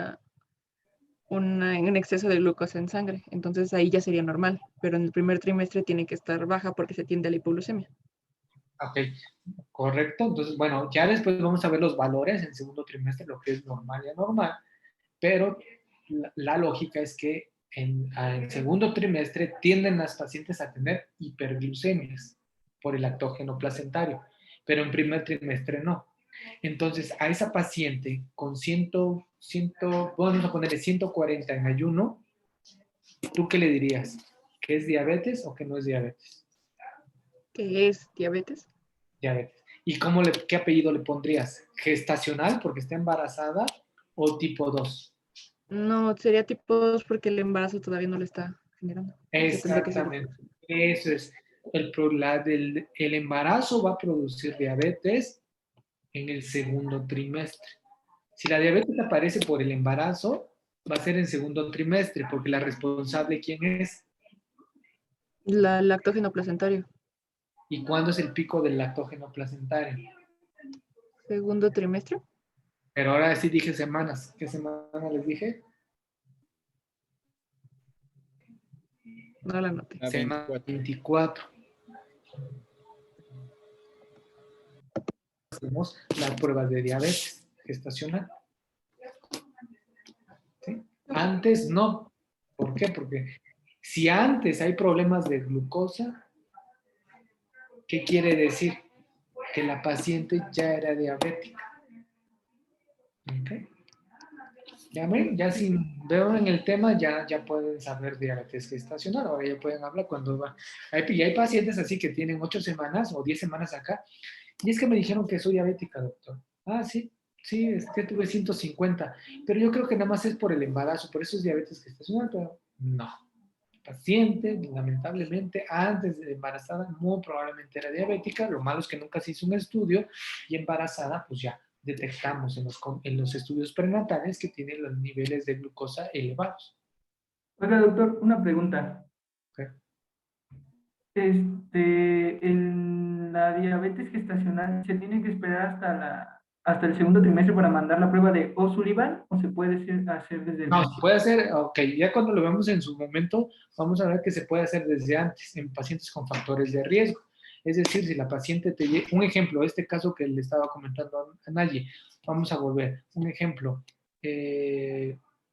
exceso de glucosa en sangre, entonces ahí ya sería normal, pero en el primer trimestre tiene que estar baja porque se tiende a la hipoglucemia. Ok, correcto. Entonces, bueno, ya después vamos a ver los valores en segundo trimestre, lo que es normal y anormal, pero la lógica es que en segundo trimestre tienden las pacientes a tener hiperglucemias por el lactógeno placentario, pero en primer trimestre no. Entonces, a esa paciente con vamos a ponerle 140 en ayuno, ¿tú qué le dirías? ¿Que es diabetes o que no es diabetes? ¿Qué es diabetes? Diabetes. ¿Y qué apellido le pondrías? ¿Gestacional porque está embarazada o tipo 2? No, sería tipo 2 porque el embarazo todavía no lo está generando. Exactamente. Eso es. El embarazo va a producir diabetes en el segundo trimestre. Si la diabetes aparece por el embarazo, va a ser en segundo trimestre, porque la responsable, ¿quién es? El lactógeno placentario. ¿Y cuándo es el pico del lactógeno placentario? Segundo trimestre. Pero ahora sí dije semanas. ¿Qué semana les dije? No la noté. Semana 24. Hacemos las pruebas de diabetes gestacional. ¿Sí? Antes no. ¿Por qué? Porque si antes hay problemas de glucosa, ¿qué quiere decir? Que la paciente ya era diabética. ¿Ok? Ya ven, ya si veo en el tema, ya pueden saber diabetes gestacional, ahora ya pueden hablar cuando va. Y hay pacientes así que tienen 8 semanas o 10 semanas acá, y es que me dijeron que soy diabética, doctor. Ah, sí. Sí, es que tuve 150, pero yo creo que nada más es por el embarazo, por eso es diabetes gestacional, pero no. Paciente, lamentablemente, antes de embarazada, muy probablemente era diabética, lo malo es que nunca se hizo un estudio, y embarazada, pues ya detectamos en los estudios prenatales que tiene los niveles de glucosa elevados. Oiga, doctor, una pregunta. ¿Ok? En la diabetes gestacional, ¿se tiene que esperar hasta el segundo trimestre para mandar la prueba de O'Sullivan o se puede hacer desde el No, se principio? puede hacer, ok, ya cuando lo vemos en su momento, vamos a ver que se puede hacer desde antes en pacientes con factores de riesgo. Es decir, si la paciente un ejemplo, este caso que le estaba comentando a Nayi, vamos a volver, un ejemplo,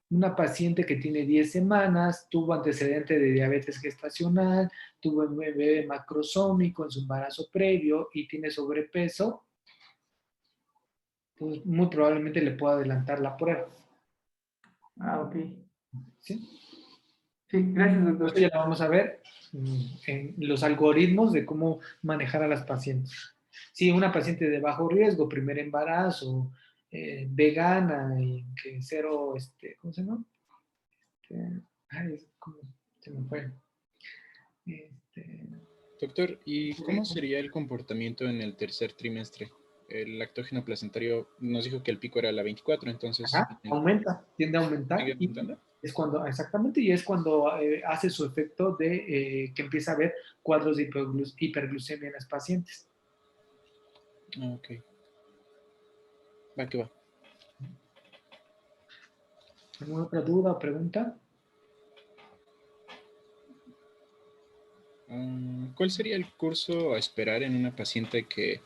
una paciente que tiene 10 semanas, tuvo antecedente de diabetes gestacional, tuvo un bebé macrosómico en su embarazo previo y tiene sobrepeso, pues muy probablemente le pueda adelantar la prueba. Ah, ok. ¿Sí? Sí, gracias, Esto doctor. ya lo vamos a ver en los algoritmos de cómo manejar a las pacientes. Si una paciente de bajo riesgo, primer embarazo, vegana y que cero, ¿cómo se llama? ¿Cómo se me fue? Este, Doctor, ¿y cómo sería el comportamiento en el tercer trimestre? El lactógeno placentario nos dijo que el pico era la 24, entonces aumenta, tiende a aumentar ¿sigue y aumentando? es cuando, exactamente, y es cuando hace su efecto de que empieza a haber cuadros de hiperglucemia en las pacientes. Ah, ok. Va que va. ¿Alguna otra duda o pregunta? ¿Cuál sería el curso a esperar en una paciente que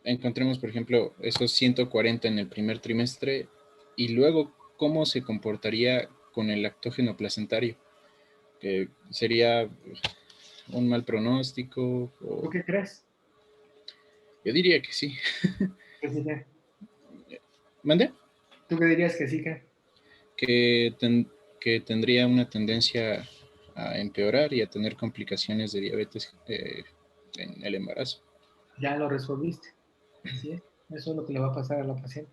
encontremos, por ejemplo, esos 140 en el primer trimestre y luego cómo se comportaría con el lactógeno placentario? ¿Que sería un mal pronóstico? ¿Tú qué crees? Yo diría que sí. Que sí, que. ¿Mande? ¿Tú qué dirías que sí que? Que, que tendría una tendencia a empeorar y a tener complicaciones de diabetes en el embarazo. Ya lo resolviste. Así es. Eso es lo que le va a pasar a la paciente.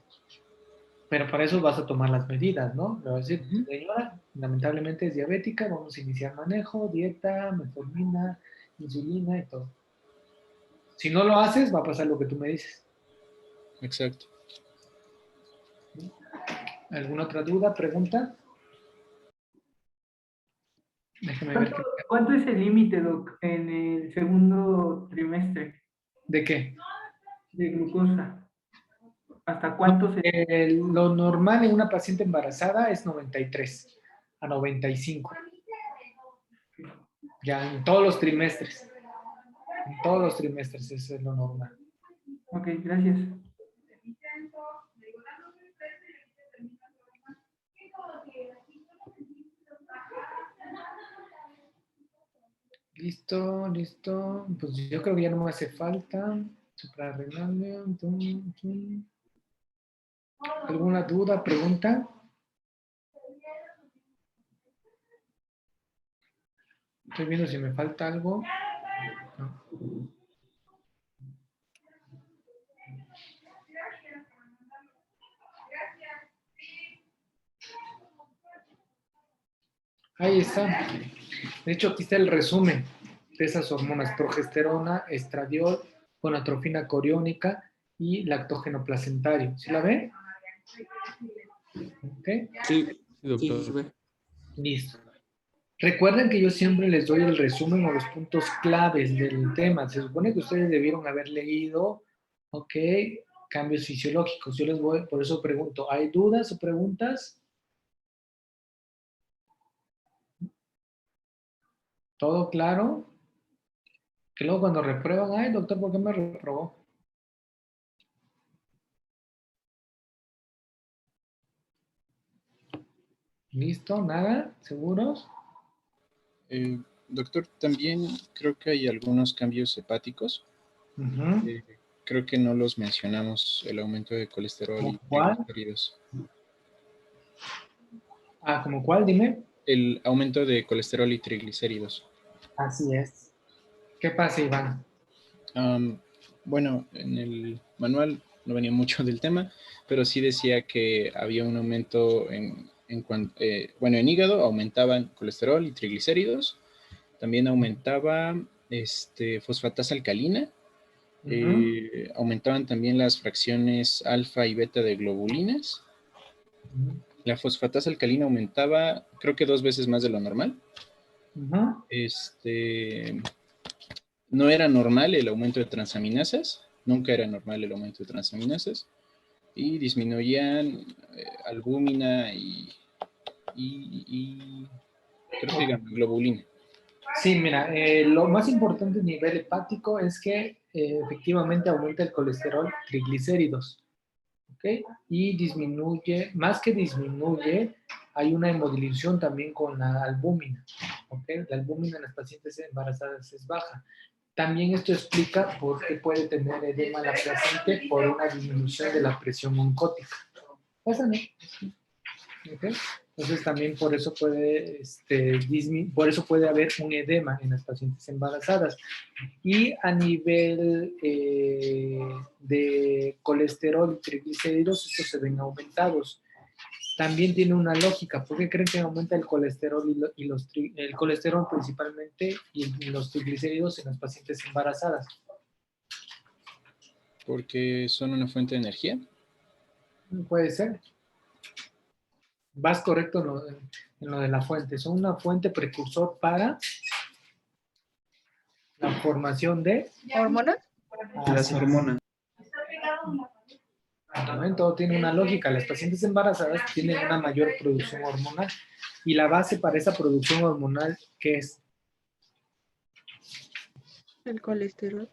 Pero para eso vas a tomar las medidas, ¿no? Le vas a decir, señora, lamentablemente es diabética, vamos a iniciar manejo, dieta, metformina, insulina y todo. Si no lo haces, va a pasar lo que tú me dices. Exacto. ¿Alguna otra duda, pregunta? Déjame ver qué. ¿Cuánto es el límite, doc, en el segundo trimestre ¿De qué? de glucosa? ¿Hasta No, cuánto se... lo normal en una paciente embarazada es 93 a 95. Ya en todos los trimestres. En todos los trimestres eso es lo normal. Ok, gracias. Listo, listo. Pues yo creo que ya no me hace falta. Suprarrenal. ¿Alguna duda, pregunta? Estoy viendo si me falta algo. No. Ahí está. De hecho, aquí está el resumen de esas hormonas: progesterona, estradiol, gonatrofina coriónica y lactógeno placentario. ¿Sí la ve? ¿Ok? Sí, doctor. sí, ve. Listo. Recuerden que yo siempre les doy el resumen o los puntos claves del tema. Se supone que ustedes debieron haber leído, ok, cambios fisiológicos. Yo les voy, por eso pregunto, ¿hay dudas o preguntas? ¿Todo claro? Que luego cuando reprueban, ay, doctor, ¿por qué me reprobó? ¿Listo? ¿Nada? ¿Seguros? Doctor, también creo que hay algunos cambios hepáticos. Uh-huh. Creo que no los mencionamos, el aumento de colesterol y ¿Cuál? triglicéridos. Ah, ¿como cuál? Dime. El aumento de colesterol y triglicéridos. Así es. ¿Qué pasa, Iván? Bueno, en el manual no venía mucho del tema, pero sí decía que había un aumento en hígado aumentaban colesterol y triglicéridos, también aumentaba fosfatasa alcalina, aumentaban también las fracciones alfa y beta de globulinas. La fosfatasa alcalina aumentaba, creo que 2 veces más de lo normal. No era normal el aumento de transaminasas, nunca era normal el aumento de transaminasas, y disminuían albúmina y creo que globulina. Sí, mira, lo más importante a nivel hepático es que efectivamente aumenta el colesterol, triglicéridos, ¿ok? Y disminuye, más que disminuye, hay una hemodilución también con la albúmina, ¿ok? La albúmina en las pacientes embarazadas es baja. También esto explica por qué puede tener edema la placenta por una disminución de la presión oncótica. ¿Pasa, no? ¿Okay? Entonces también por eso puede haber un edema en las pacientes embarazadas. Y a nivel de colesterol y triglicéridos, estos se ven aumentados. También tiene una lógica. ¿Por qué creen que aumenta el colesterol el colesterol principalmente y los triglicéridos en las pacientes embarazadas? Porque son una fuente de energía. Puede ser. Vas correcto en lo de la fuente. Son una fuente precursor para la formación de ¿Hormonas? Las hormonas. También todo tiene una lógica. Las pacientes embarazadas tienen una mayor producción hormonal. Y la base para esa producción hormonal, ¿qué es? El colesterol.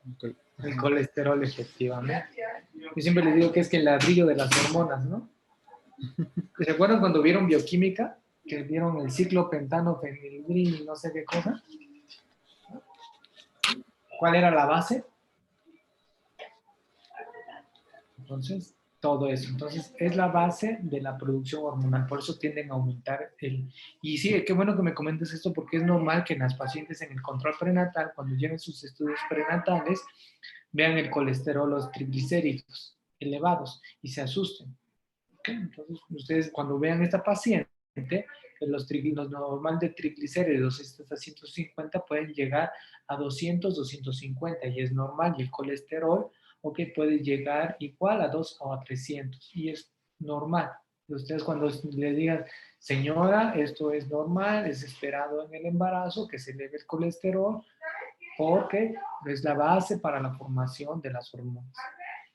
El colesterol, efectivamente. Yo siempre les digo que es que el ladrillo de las hormonas, ¿no? ¿Se acuerdan cuando vieron bioquímica? Que vieron el ciclo pentano, fenilidrin y no sé qué cosa. ¿Cuál era la base? Entonces, todo eso. Entonces, es la base de la producción hormonal. Por eso tienden a aumentar el... Y sí, qué bueno que me comentes esto porque es normal que en las pacientes en el control prenatal, cuando lleven sus estudios prenatales, vean el colesterol, los triglicéridos elevados y se asusten. ¿Okay? Entonces, ustedes cuando vean a esta paciente, los normal de triglicéridos, estos a 150 pueden llegar a 200, 250 y es normal. Y el colesterol, ok, puede llegar igual a 2 o a 300 y es normal. Ustedes cuando le digan, señora, esto es normal, es esperado en el embarazo que se eleve el colesterol porque es la base para la formación de las hormonas.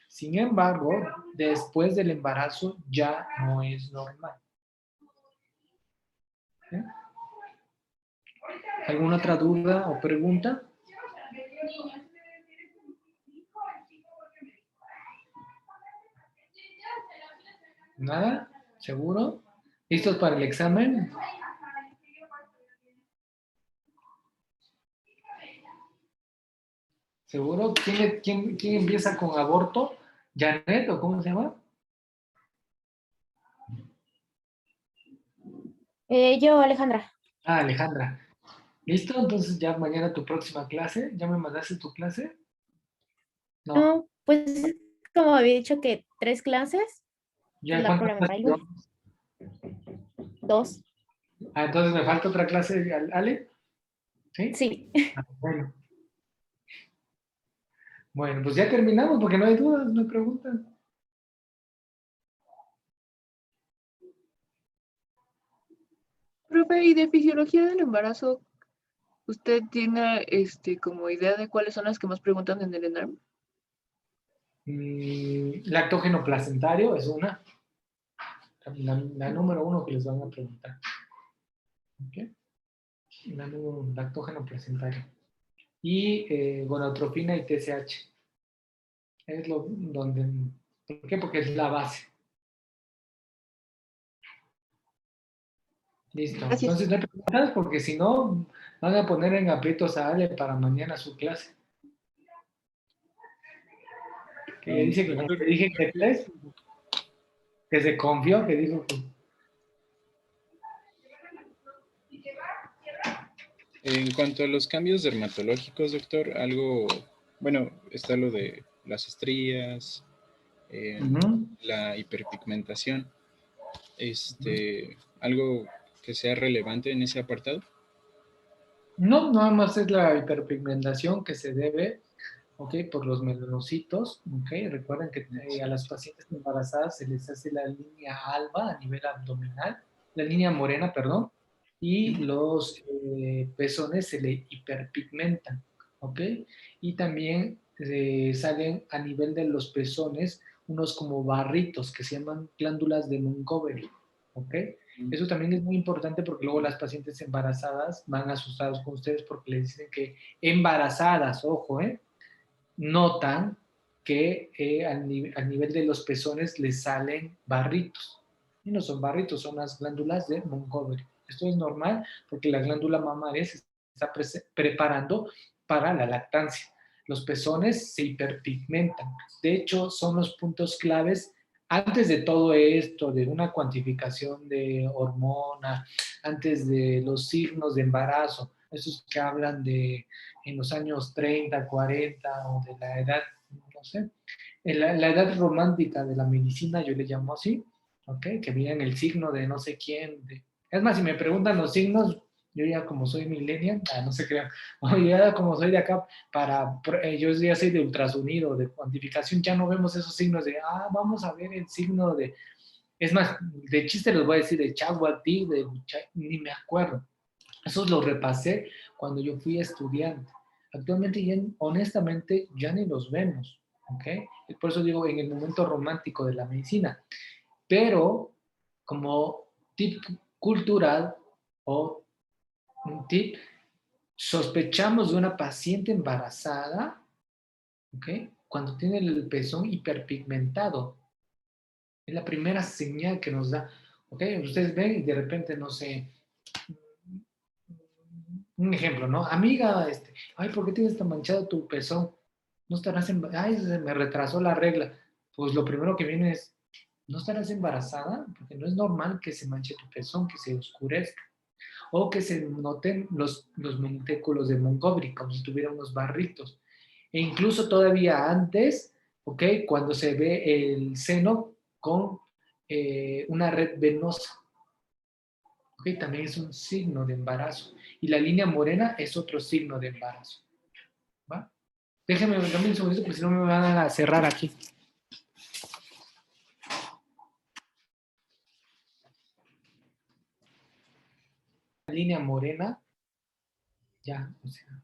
Sin embargo, después del embarazo ya no es normal. ¿Sí? ¿Alguna otra duda o pregunta? ¿Nada? ¿Seguro? ¿Listos para el examen? ¿Seguro? ¿Quién empieza con aborto? ¿Janet o cómo se llama? Yo, Alejandra. Ah, Alejandra. ¿Listo? Entonces ya mañana tu próxima clase. ¿Ya me mandaste tu clase? No. No, pues como había dicho que 3 clases, ¿Ya la cuántas programé clases? 2. Ah, entonces me falta otra clase, Ale. ¿Sí? Sí. Ah, bueno. Bueno, pues ya terminamos porque no hay dudas, no hay preguntas. Profe, ¿y de fisiología del embarazo, usted tiene como idea de cuáles son las que más preguntan en el ENARM? Lactógeno placentario es una. La número 1 que les van a preguntar. ¿Ok? Lactógeno placentario. Y gonadotropina y TSH. Es donde... ¿Por qué? Porque es la base. Listo. Gracias. Entonces no hay preguntas porque si no van a poner en aprietos a Ale para mañana su clase. Que dice que como te dije que se confió, que dijo que... En cuanto a los cambios dermatológicos, doctor, bueno, está lo de las estrías, la hiperpigmentación. ¿Algo que sea relevante en ese apartado? No, nada más es la hiperpigmentación que se debe, ¿ok? Por los melanocitos, ¿ok? Recuerden que a las pacientes embarazadas se les hace la línea alba a nivel abdominal, la línea morena, perdón, y los pezones se le hiperpigmentan, ¿ok? Y también salen a nivel de los pezones unos como barritos que se llaman glándulas de Montgomery, ¿ok? Eso también es muy importante porque luego las pacientes embarazadas van asustadas con ustedes porque les dicen que embarazadas, ojo, notan que al nivel de los pezones les salen barritos. Y no son barritos, son las glándulas de Montgomery. Esto es normal porque la glándula mamaria se está preparando para la lactancia. Los pezones se hiperpigmentan. De hecho, son los puntos claves antes de todo esto, de una cuantificación de hormona, antes de los signos de embarazo, esos que hablan de en los años 30, 40 o de la edad, no sé, en la edad romántica de la medicina, yo le llamo así, ¿ok? Que miran el signo de no sé quién. Es más, si me preguntan los signos, yo ya como soy millennial, no se crean, yo ya como soy de acá, yo ya soy de ultrasonido, de cuantificación, ya no vemos esos signos de, vamos a ver el signo de, es más, de chiste les voy a decir de Chaguatí, ni me acuerdo. Esos los repasé cuando yo fui estudiante. Actualmente, ya, honestamente, ya ni los vemos, ¿ok? Por eso digo, en el momento romántico de la medicina. Pero, como tip cultural o un tip, sospechamos de una paciente embarazada, ¿ok? Cuando tiene el pezón hiperpigmentado. Es la primera señal que nos da, ¿ok? Ustedes ven y de repente, no sé, un ejemplo, ¿no? Amiga, ay, ¿por qué tienes tan manchado tu pezón? No estarás ay, se me retrasó la regla. Pues lo primero que viene es, ¿no estarás embarazada? Porque no es normal que se manche tu pezón, que se oscurezca. O que se noten los montículos de Montgomery, como si tuviera unos barritos. E incluso todavía antes, ¿ok? Cuando se ve el seno con una red venosa. ¿Ok? También es un signo de embarazo. Y la línea morena es otro signo de embarazo. ¿Va? Déjenme un segundito porque si no me van a cerrar aquí. La línea morena, ya, o sea,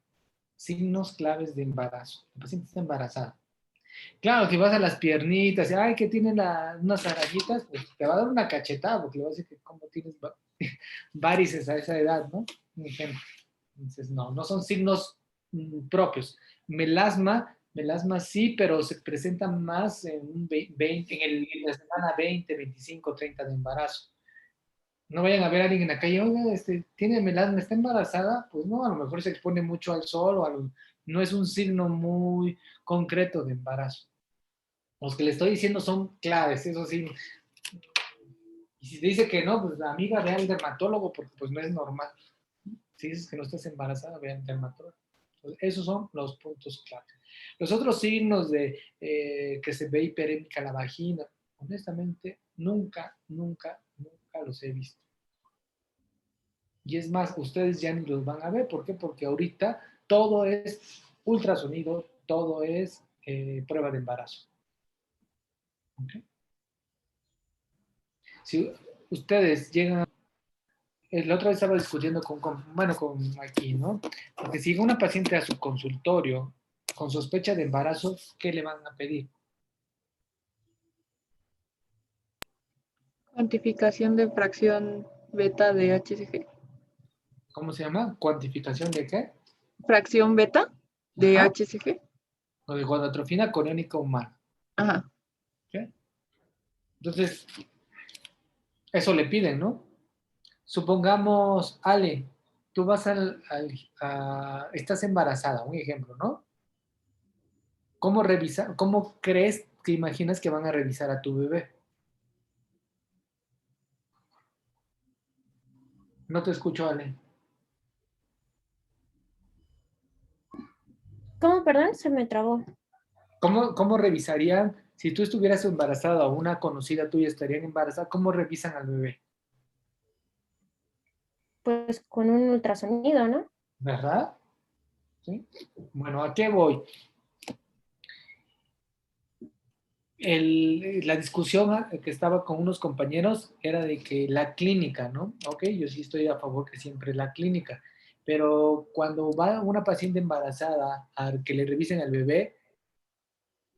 signos claves de embarazo. La paciente está embarazada. Claro, que vas a las piernitas y, ay, que tiene unas arañitas, pues te va a dar una cachetada porque le va a decir que cómo tienes varices a esa edad, ¿no? Un ejemplo. Entonces, no son signos propios. Melasma sí, pero se presenta más en la semana 20, 25, 30 de embarazo. No vayan a ver a alguien en la calle, oiga, tiene melasma, está embarazada, pues no, a lo mejor se expone mucho al sol o no es un signo muy concreto de embarazo. Los que le estoy diciendo son claves, eso sí. Y si te dice que no, pues amiga, ve al dermatólogo porque pues no es normal. Si dices que no estás embarazada, ve al dermatólogo. Entonces, esos son los puntos claves. Los otros signos de que se ve hiperémica la vagina, honestamente, nunca los he visto. Y es más, ustedes ya ni los van a ver. ¿Por qué? Porque ahorita todo es ultrasonido, todo es prueba de embarazo. ¿Okay? Si ustedes llegan, la otra vez estaba discutiendo con aquí, ¿no? Porque si llega una paciente a su consultorio con sospecha de embarazo, ¿qué le van a pedir? Cuantificación de fracción beta de HCG. ¿Cómo se llama? ¿Cuantificación de qué? Fracción beta de Ajá. HCG. O de gonadotrofina coriónica humana. Ajá. ¿Okay? Entonces, eso le piden, ¿no? Supongamos, Ale, tú vas estás embarazada, un ejemplo, ¿no? ¿Cómo crees que imaginas que van a revisar a tu bebé? No te escucho, Ale. ¿Cómo, perdón? Se me trabó. ¿Cómo revisarían Si tú estuvieras embarazada o una conocida tuya estaría embarazada, ¿cómo revisan al bebé? Pues con un ultrasonido, ¿no? ¿Verdad? ¿Sí? Bueno, ¿a qué voy? La discusión que estaba con unos compañeros era de que la clínica, ¿no? Ok, yo sí estoy a favor que siempre la clínica, pero cuando va una paciente embarazada a que le revisen al bebé,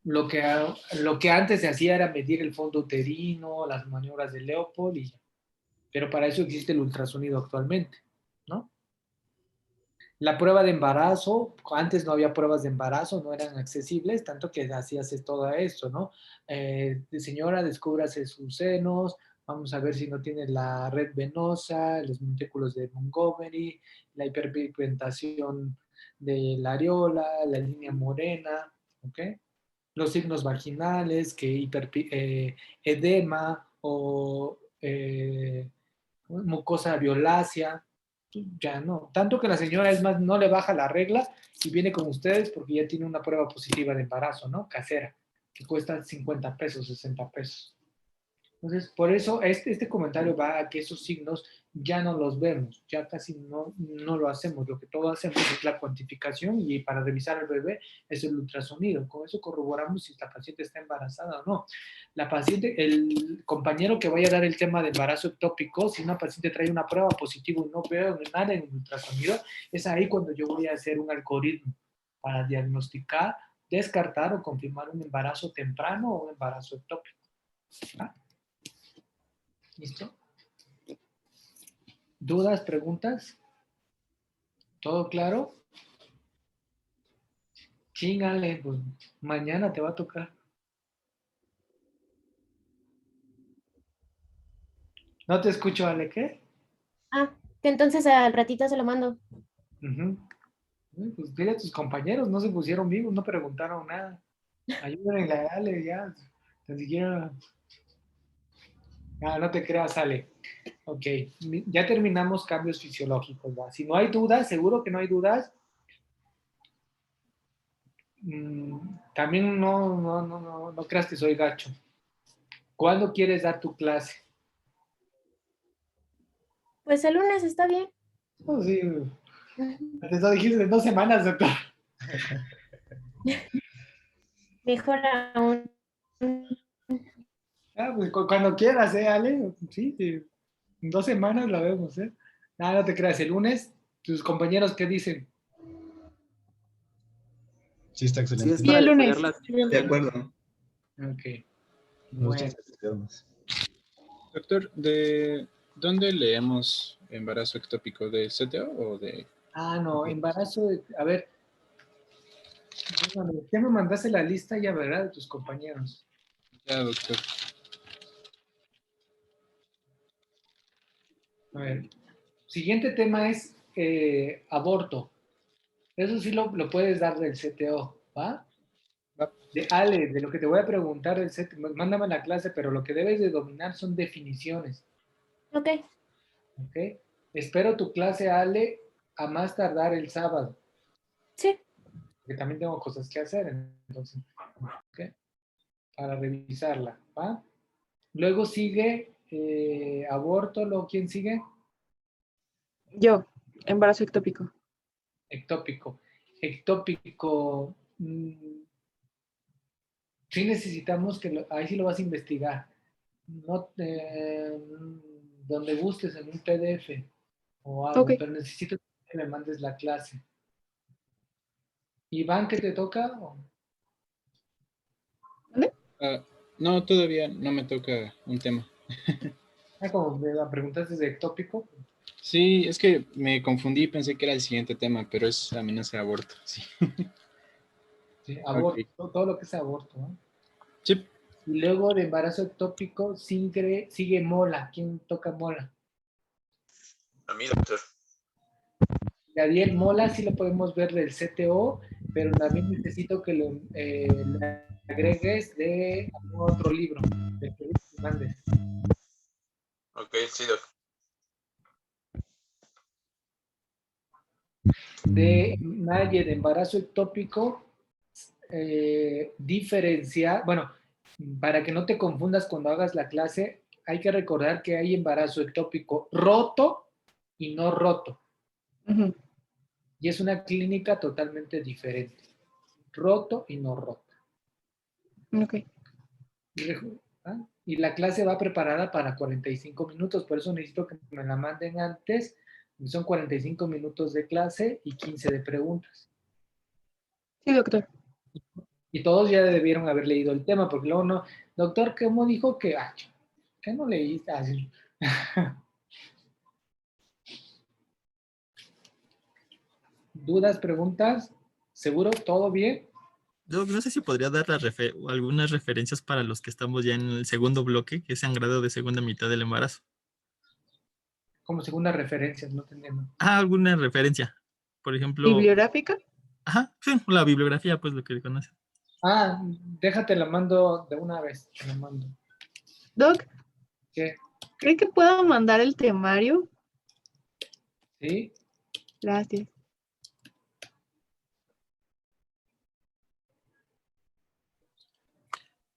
lo que antes se hacía era medir el fondo uterino, las maniobras de Leopold, pero para eso existe el ultrasonido actualmente, ¿no? La prueba de embarazo, antes no había pruebas de embarazo, no eran accesibles, tanto que hacías todo esto, ¿no? Señora, descúbrase sus senos, vamos a ver si no tiene la red venosa, los montículos de Montgomery, la hiperpigmentación de la areola, la línea morena, ¿ok? Los signos vaginales, que edema o mucosa violácea, ya no. Tanto que la señora es más, no le baja la regla y viene con ustedes porque ya tiene una prueba positiva de embarazo, ¿no? Casera, que cuesta 50 pesos, 60 pesos. Entonces, por eso este comentario va a que esos signos ya no los vemos, ya casi no lo hacemos. Lo que todos hacemos es la cuantificación y para revisar al bebé es el ultrasonido. Con eso corroboramos si la paciente está embarazada o no. La paciente, el compañero que vaya a dar el tema de embarazo ectópico, si una paciente trae una prueba positiva y no veo nada en el ultrasonido, es ahí cuando yo voy a hacer un algoritmo para diagnosticar, descartar o confirmar un embarazo temprano o un embarazo ectópico. ¿Ah? ¿Listo? ¿Dudas, preguntas? ¿Todo claro? Chingale, pues mañana te va a tocar. No te escucho, Ale, ¿qué? Ah, que entonces al ratito se lo mando. Uh-huh. Pues dile a tus compañeros, no se pusieron vivos, no preguntaron nada. Ayúdenle a Ale, ya. Ni siquiera. Ah, no te creas, Ale. Ok, ya terminamos cambios fisiológicos, ¿va? Si no hay dudas, seguro que no hay dudas. También no creas que soy gacho. ¿Cuándo quieres dar tu clase? Pues el lunes está bien. Oh, sí, Ujú. te lo dijiste en 2 semanas, doctor. Mejor aún. Ah, pues cuando quieras, Ale. Sí, sí. En 2 semanas la vemos, ¿eh? Nada, no te creas. El lunes, tus compañeros, ¿qué dicen? Sí, está Sí, es excelente. Sí, para el lunes. detallarlas. Sí, el De lunes. acuerdo. Ok. Me gusta Bueno. especificarnos. Doctor, ¿de dónde leemos embarazo ectópico? ¿De CTO o de...? Ah, no, embarazo. A ver, ya me mandaste la lista ya, ¿verdad? De tus compañeros. Ya, doctor. A ver. Siguiente tema es aborto. Eso sí lo puedes dar del CTO, ¿va? Va. De Ale, de lo que te voy a preguntar del CTO, mándame la clase, pero lo que debes de dominar son definiciones. Ok, ¿Ok? Espero tu clase, Ale, a más tardar el sábado, sí. porque también tengo cosas que hacer, entonces, ¿ok? Para revisarla, ¿va? Luego sigue aborto, luego ¿quién sigue? Yo, embarazo ectópico. Ectópico. Ectópico, sí necesitamos ahí sí lo vas a investigar. No, donde gustes, en un PDF o Ok. algo, pero necesito que me mandes la clase. Iván, ¿qué te toca? ¿Dónde? Ah, no, todavía no me toca un tema. Como me la preguntaste de ectópico. Sí, es que me confundí, pensé que era el siguiente tema, pero es amenaza de aborto. Sí. Sí, Ok. aborto, todo lo que es aborto, ¿no? Sí. Y luego de embarazo ectópico sigue mola. ¿Quién toca mola? A mí, doctor. Gabriel Mola sí lo podemos ver del CTO, pero también necesito que le agregues de algún otro libro, de que mandes. Ok, sí, doc. De nadie de embarazo ectópico, diferenciar, bueno, Para que no te confundas cuando hagas la clase, hay que recordar que hay embarazo ectópico roto y no roto. Ujú. Y es una clínica totalmente diferente. Roto y no roto. Ok. Y la clase va preparada para 45 minutos, por eso necesito que me la manden antes. Son 45 minutos de clase y 15 de preguntas. Sí, doctor. Y todos ya debieron haber leído el tema, porque luego no, doctor, ¿cómo dijo que? ¿Qué no leíste? ¿Dudas, preguntas? ¿Seguro? ¿Todo bien? Doc, no sé si podría dar algunas referencias para los que estamos ya en el segundo bloque, que es sangrado de segunda mitad del embarazo. Como segunda referencia, no tenemos. Alguna referencia. Por ejemplo, ¿Bibliográfica? sí, la bibliografía, pues lo que conoce. Déjate la mando de una vez. Te la mando. Doc, ¿Qué? ¿cree que puedo mandar el temario? ¿Sí? Gracias.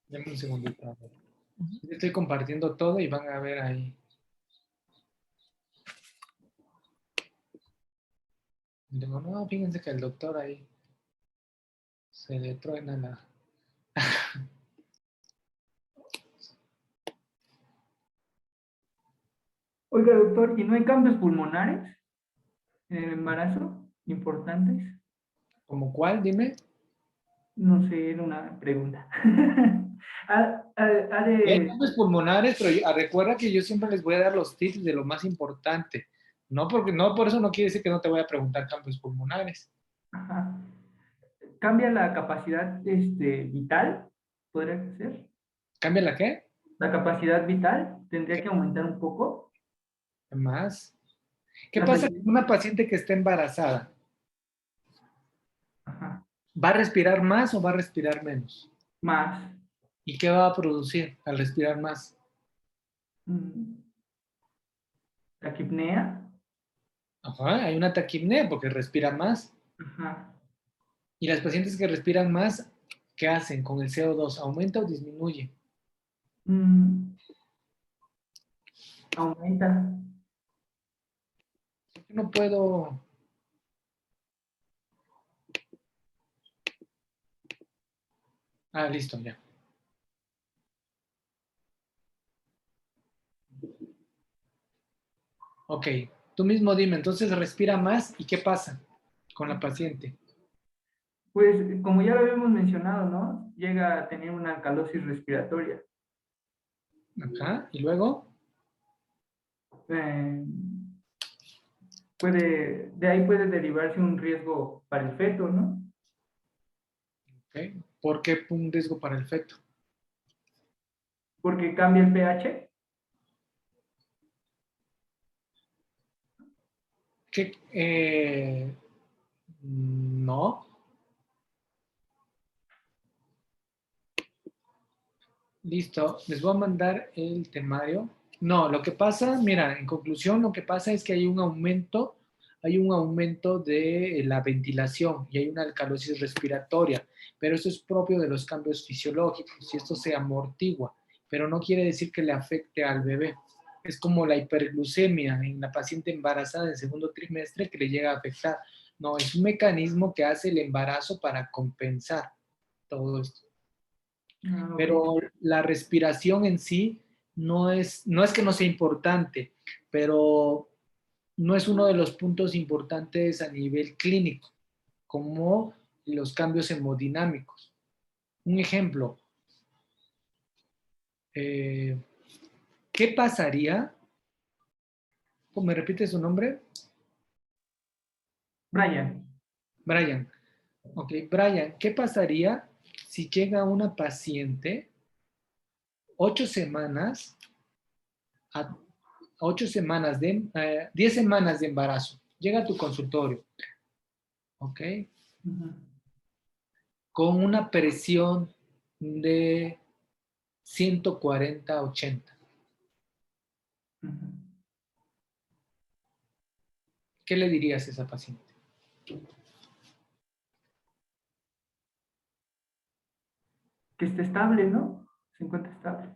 Dame un segundito. A ver. Estoy compartiendo todo y van a ver ahí. Digo, no, fíjense que el doctor ahí se le truena la... Oiga, doctor, ¿y no hay cambios pulmonares en el embarazo importantes? ¿Como cuál? Dime. No sé, era una pregunta. Hay cambios pulmonares, pero recuerda que yo siempre les voy a dar los tips de lo más importante. No, por eso no quiere decir que no te voy a preguntar cambios pulmonares. Ajá. ¿Cambia la capacidad vital? ¿Podría ser? ¿Cambia la qué? ¿La capacidad vital tendría que aumentar un poco? Más. ¿Qué La pasa pe- con una paciente que está embarazada? Ajá. ¿Va a respirar más o va a respirar menos? Más. ¿Y qué va a producir al respirar más? Taquipnea. Ajá, hay una taquipnea porque respira más. Ajá. Y las pacientes que respiran más, ¿qué hacen con el CO2? ¿Aumenta o disminuye? Aumenta. No puedo... Listo, ya. Ok, tú mismo dime, entonces respira más y ¿qué pasa con la paciente? Pues como ya lo habíamos mencionado, ¿no? Llega a tener una alcalosis respiratoria. Acá, y luego, Eh, de ahí puede derivarse un riesgo para el feto, ¿no? ¿ok? ¿Por qué un riesgo para el feto? Porque cambia el pH. No. Listo, les voy a mandar el temario. No, lo que pasa, mira, en conclusión, lo que pasa es que hay un aumento de la ventilación y hay una alcalosis respiratoria, pero eso es propio de los cambios fisiológicos y esto se amortigua, pero no quiere decir que le afecte al bebé. Es como la hiperglucemia en la paciente embarazada en segundo trimestre que le llega a afectar. No, es un mecanismo que hace el embarazo para compensar todo esto. Ok. Pero la respiración en sí no es que no sea importante, pero no es uno de los puntos importantes a nivel clínico, como los cambios hemodinámicos. Un ejemplo, ¿qué pasaría? ¿Me repite su nombre? Brian. Brian. Ok, Brian, ¿qué pasaría si llega una paciente 8 semanas a 10 semanas de embarazo? Llega a tu consultorio, ¿ok? Con una presión de 140/80. ¿Qué le dirías a esa paciente? Que esté estable, ¿no? se encuentra estable.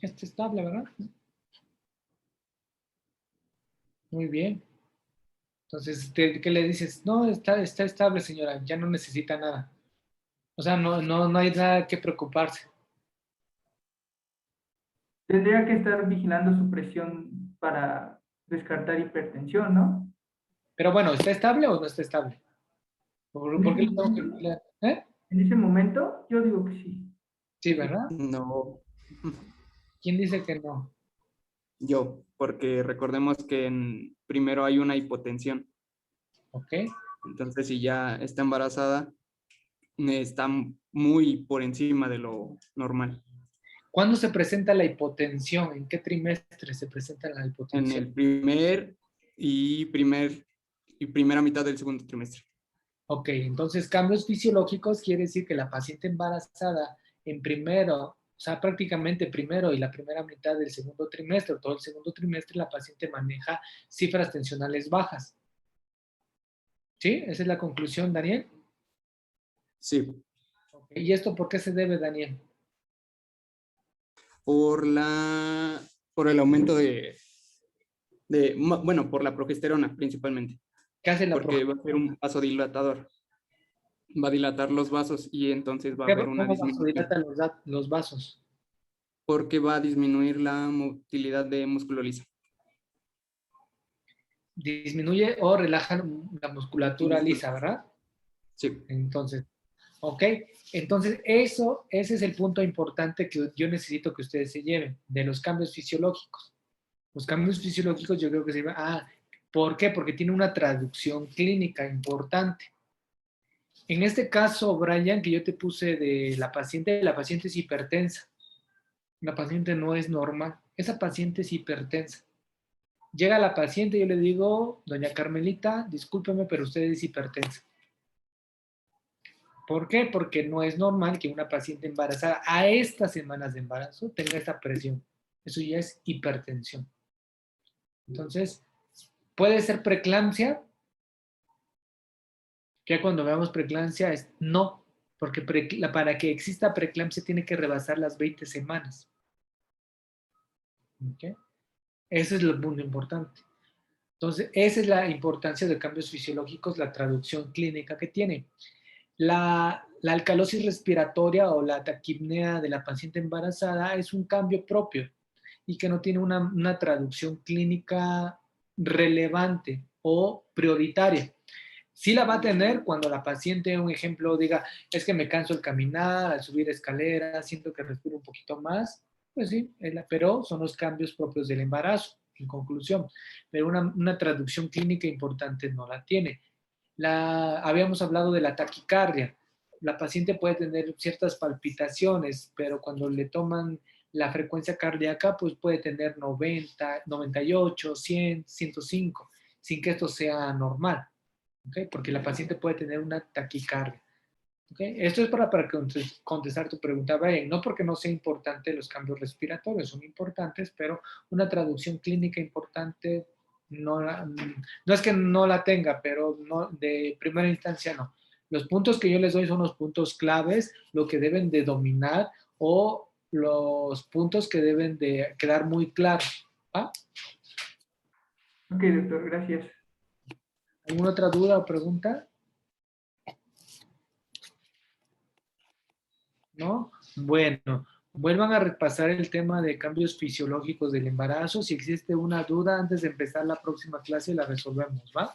Está estable, ¿verdad? Muy bien. Entonces, ¿qué le dices? No, está estable, señora, ya no necesita nada. O sea, no hay nada que preocuparse. Tendría que estar vigilando su presión para descartar hipertensión, ¿no? Pero bueno, ¿está estable o no está estable? ¿Por qué le tengo que momento, vigilar? ¿Eh? En ese momento, yo digo que sí. Sí, ¿verdad? No, ¿Quién dice que no? yo, porque recordemos que primero hay una hipotensión. ¿Ok? Entonces, si ya está embarazada, está muy por encima de lo normal. ¿Cuándo se presenta la hipotensión? ¿En qué trimestre se presenta la En hipotensión? el primera mitad del segundo trimestre. Ok, entonces cambios fisiológicos quiere decir que la paciente embarazada en primero, o sea, prácticamente primero y la primera mitad del segundo trimestre, o todo el segundo trimestre, la paciente maneja cifras tensionales bajas. ¿Sí? Esa es la conclusión, Daniel. Sí, Okay. ¿Y esto por qué se debe, Daniel? por el aumento bueno, por la progesterona principalmente, ¿Qué hace la porque va a ser progesterona? un vasodilatador. Va a dilatar los vasos y entonces va a haber una ¿Cómo disminución, vasodilata los vasos? porque va a disminuir la motilidad de músculo liso. Disminuye o relaja la musculatura lisa, ¿verdad? Sí. Entonces, ok. Entonces, ese es el punto importante que yo necesito que ustedes se lleven de los cambios fisiológicos. Los cambios fisiológicos yo creo que se van, ¿por qué? Porque tiene una traducción clínica importante. En este caso, Brian, que yo te puse de la paciente es hipertensa. La paciente no es normal. Esa paciente es hipertensa. Llega la paciente y yo le digo, doña Carmelita, discúlpeme, pero usted es hipertensa. ¿Por qué? Porque no es normal que una paciente embarazada a estas semanas de embarazo tenga esta presión. Eso ya es hipertensión. Entonces, puede ser preeclampsia. Ya cuando veamos preeclampsia es no, porque para que exista preeclampsia tiene que rebasar las 20 semanas. ¿Okay? Ese es el punto importante. Entonces, esa es la importancia de cambios fisiológicos, la traducción clínica que tiene. La alcalosis respiratoria o la taquipnea de la paciente embarazada es un cambio propio y que no tiene una traducción clínica relevante o prioritaria. Sí la va a tener cuando la paciente, un ejemplo, diga, es que me canso al caminar, al subir escaleras, siento que respiro un poquito más. Pues sí, pero son los cambios propios del embarazo, en conclusión. Pero una traducción clínica importante no la tiene. Habíamos hablado de la taquicardia. La paciente puede tener ciertas palpitaciones, pero cuando le toman la frecuencia cardíaca, pues puede tener 90, 98, 100, 105, sin que esto sea normal. ¿Okay? Porque la paciente puede tener una taquicardia. ¿Okay? Esto es para contestar tu pregunta, Brian. No porque no sea importante los cambios respiratorios, son importantes, pero una traducción clínica importante no es que no la tenga, pero no, de primera instancia no. Los puntos que yo les doy son los puntos claves, lo que deben de dominar o los puntos que deben de quedar muy claros. ¿Ah? Ok, doctor, gracias. ¿Alguna otra duda o pregunta? ¿No? Bueno, vuelvan a repasar el tema de cambios fisiológicos del embarazo. Si existe una duda antes de empezar la próxima clase, la resolvemos, ¿va?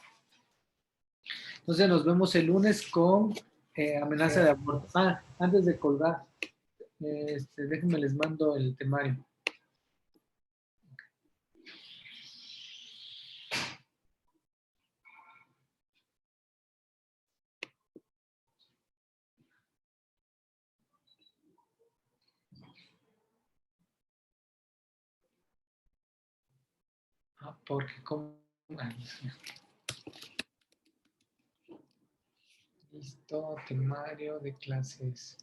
Entonces nos vemos el lunes con amenaza de aborto. Antes de colgar, déjenme les mando el temario. Porque como... Listo, temario de clases.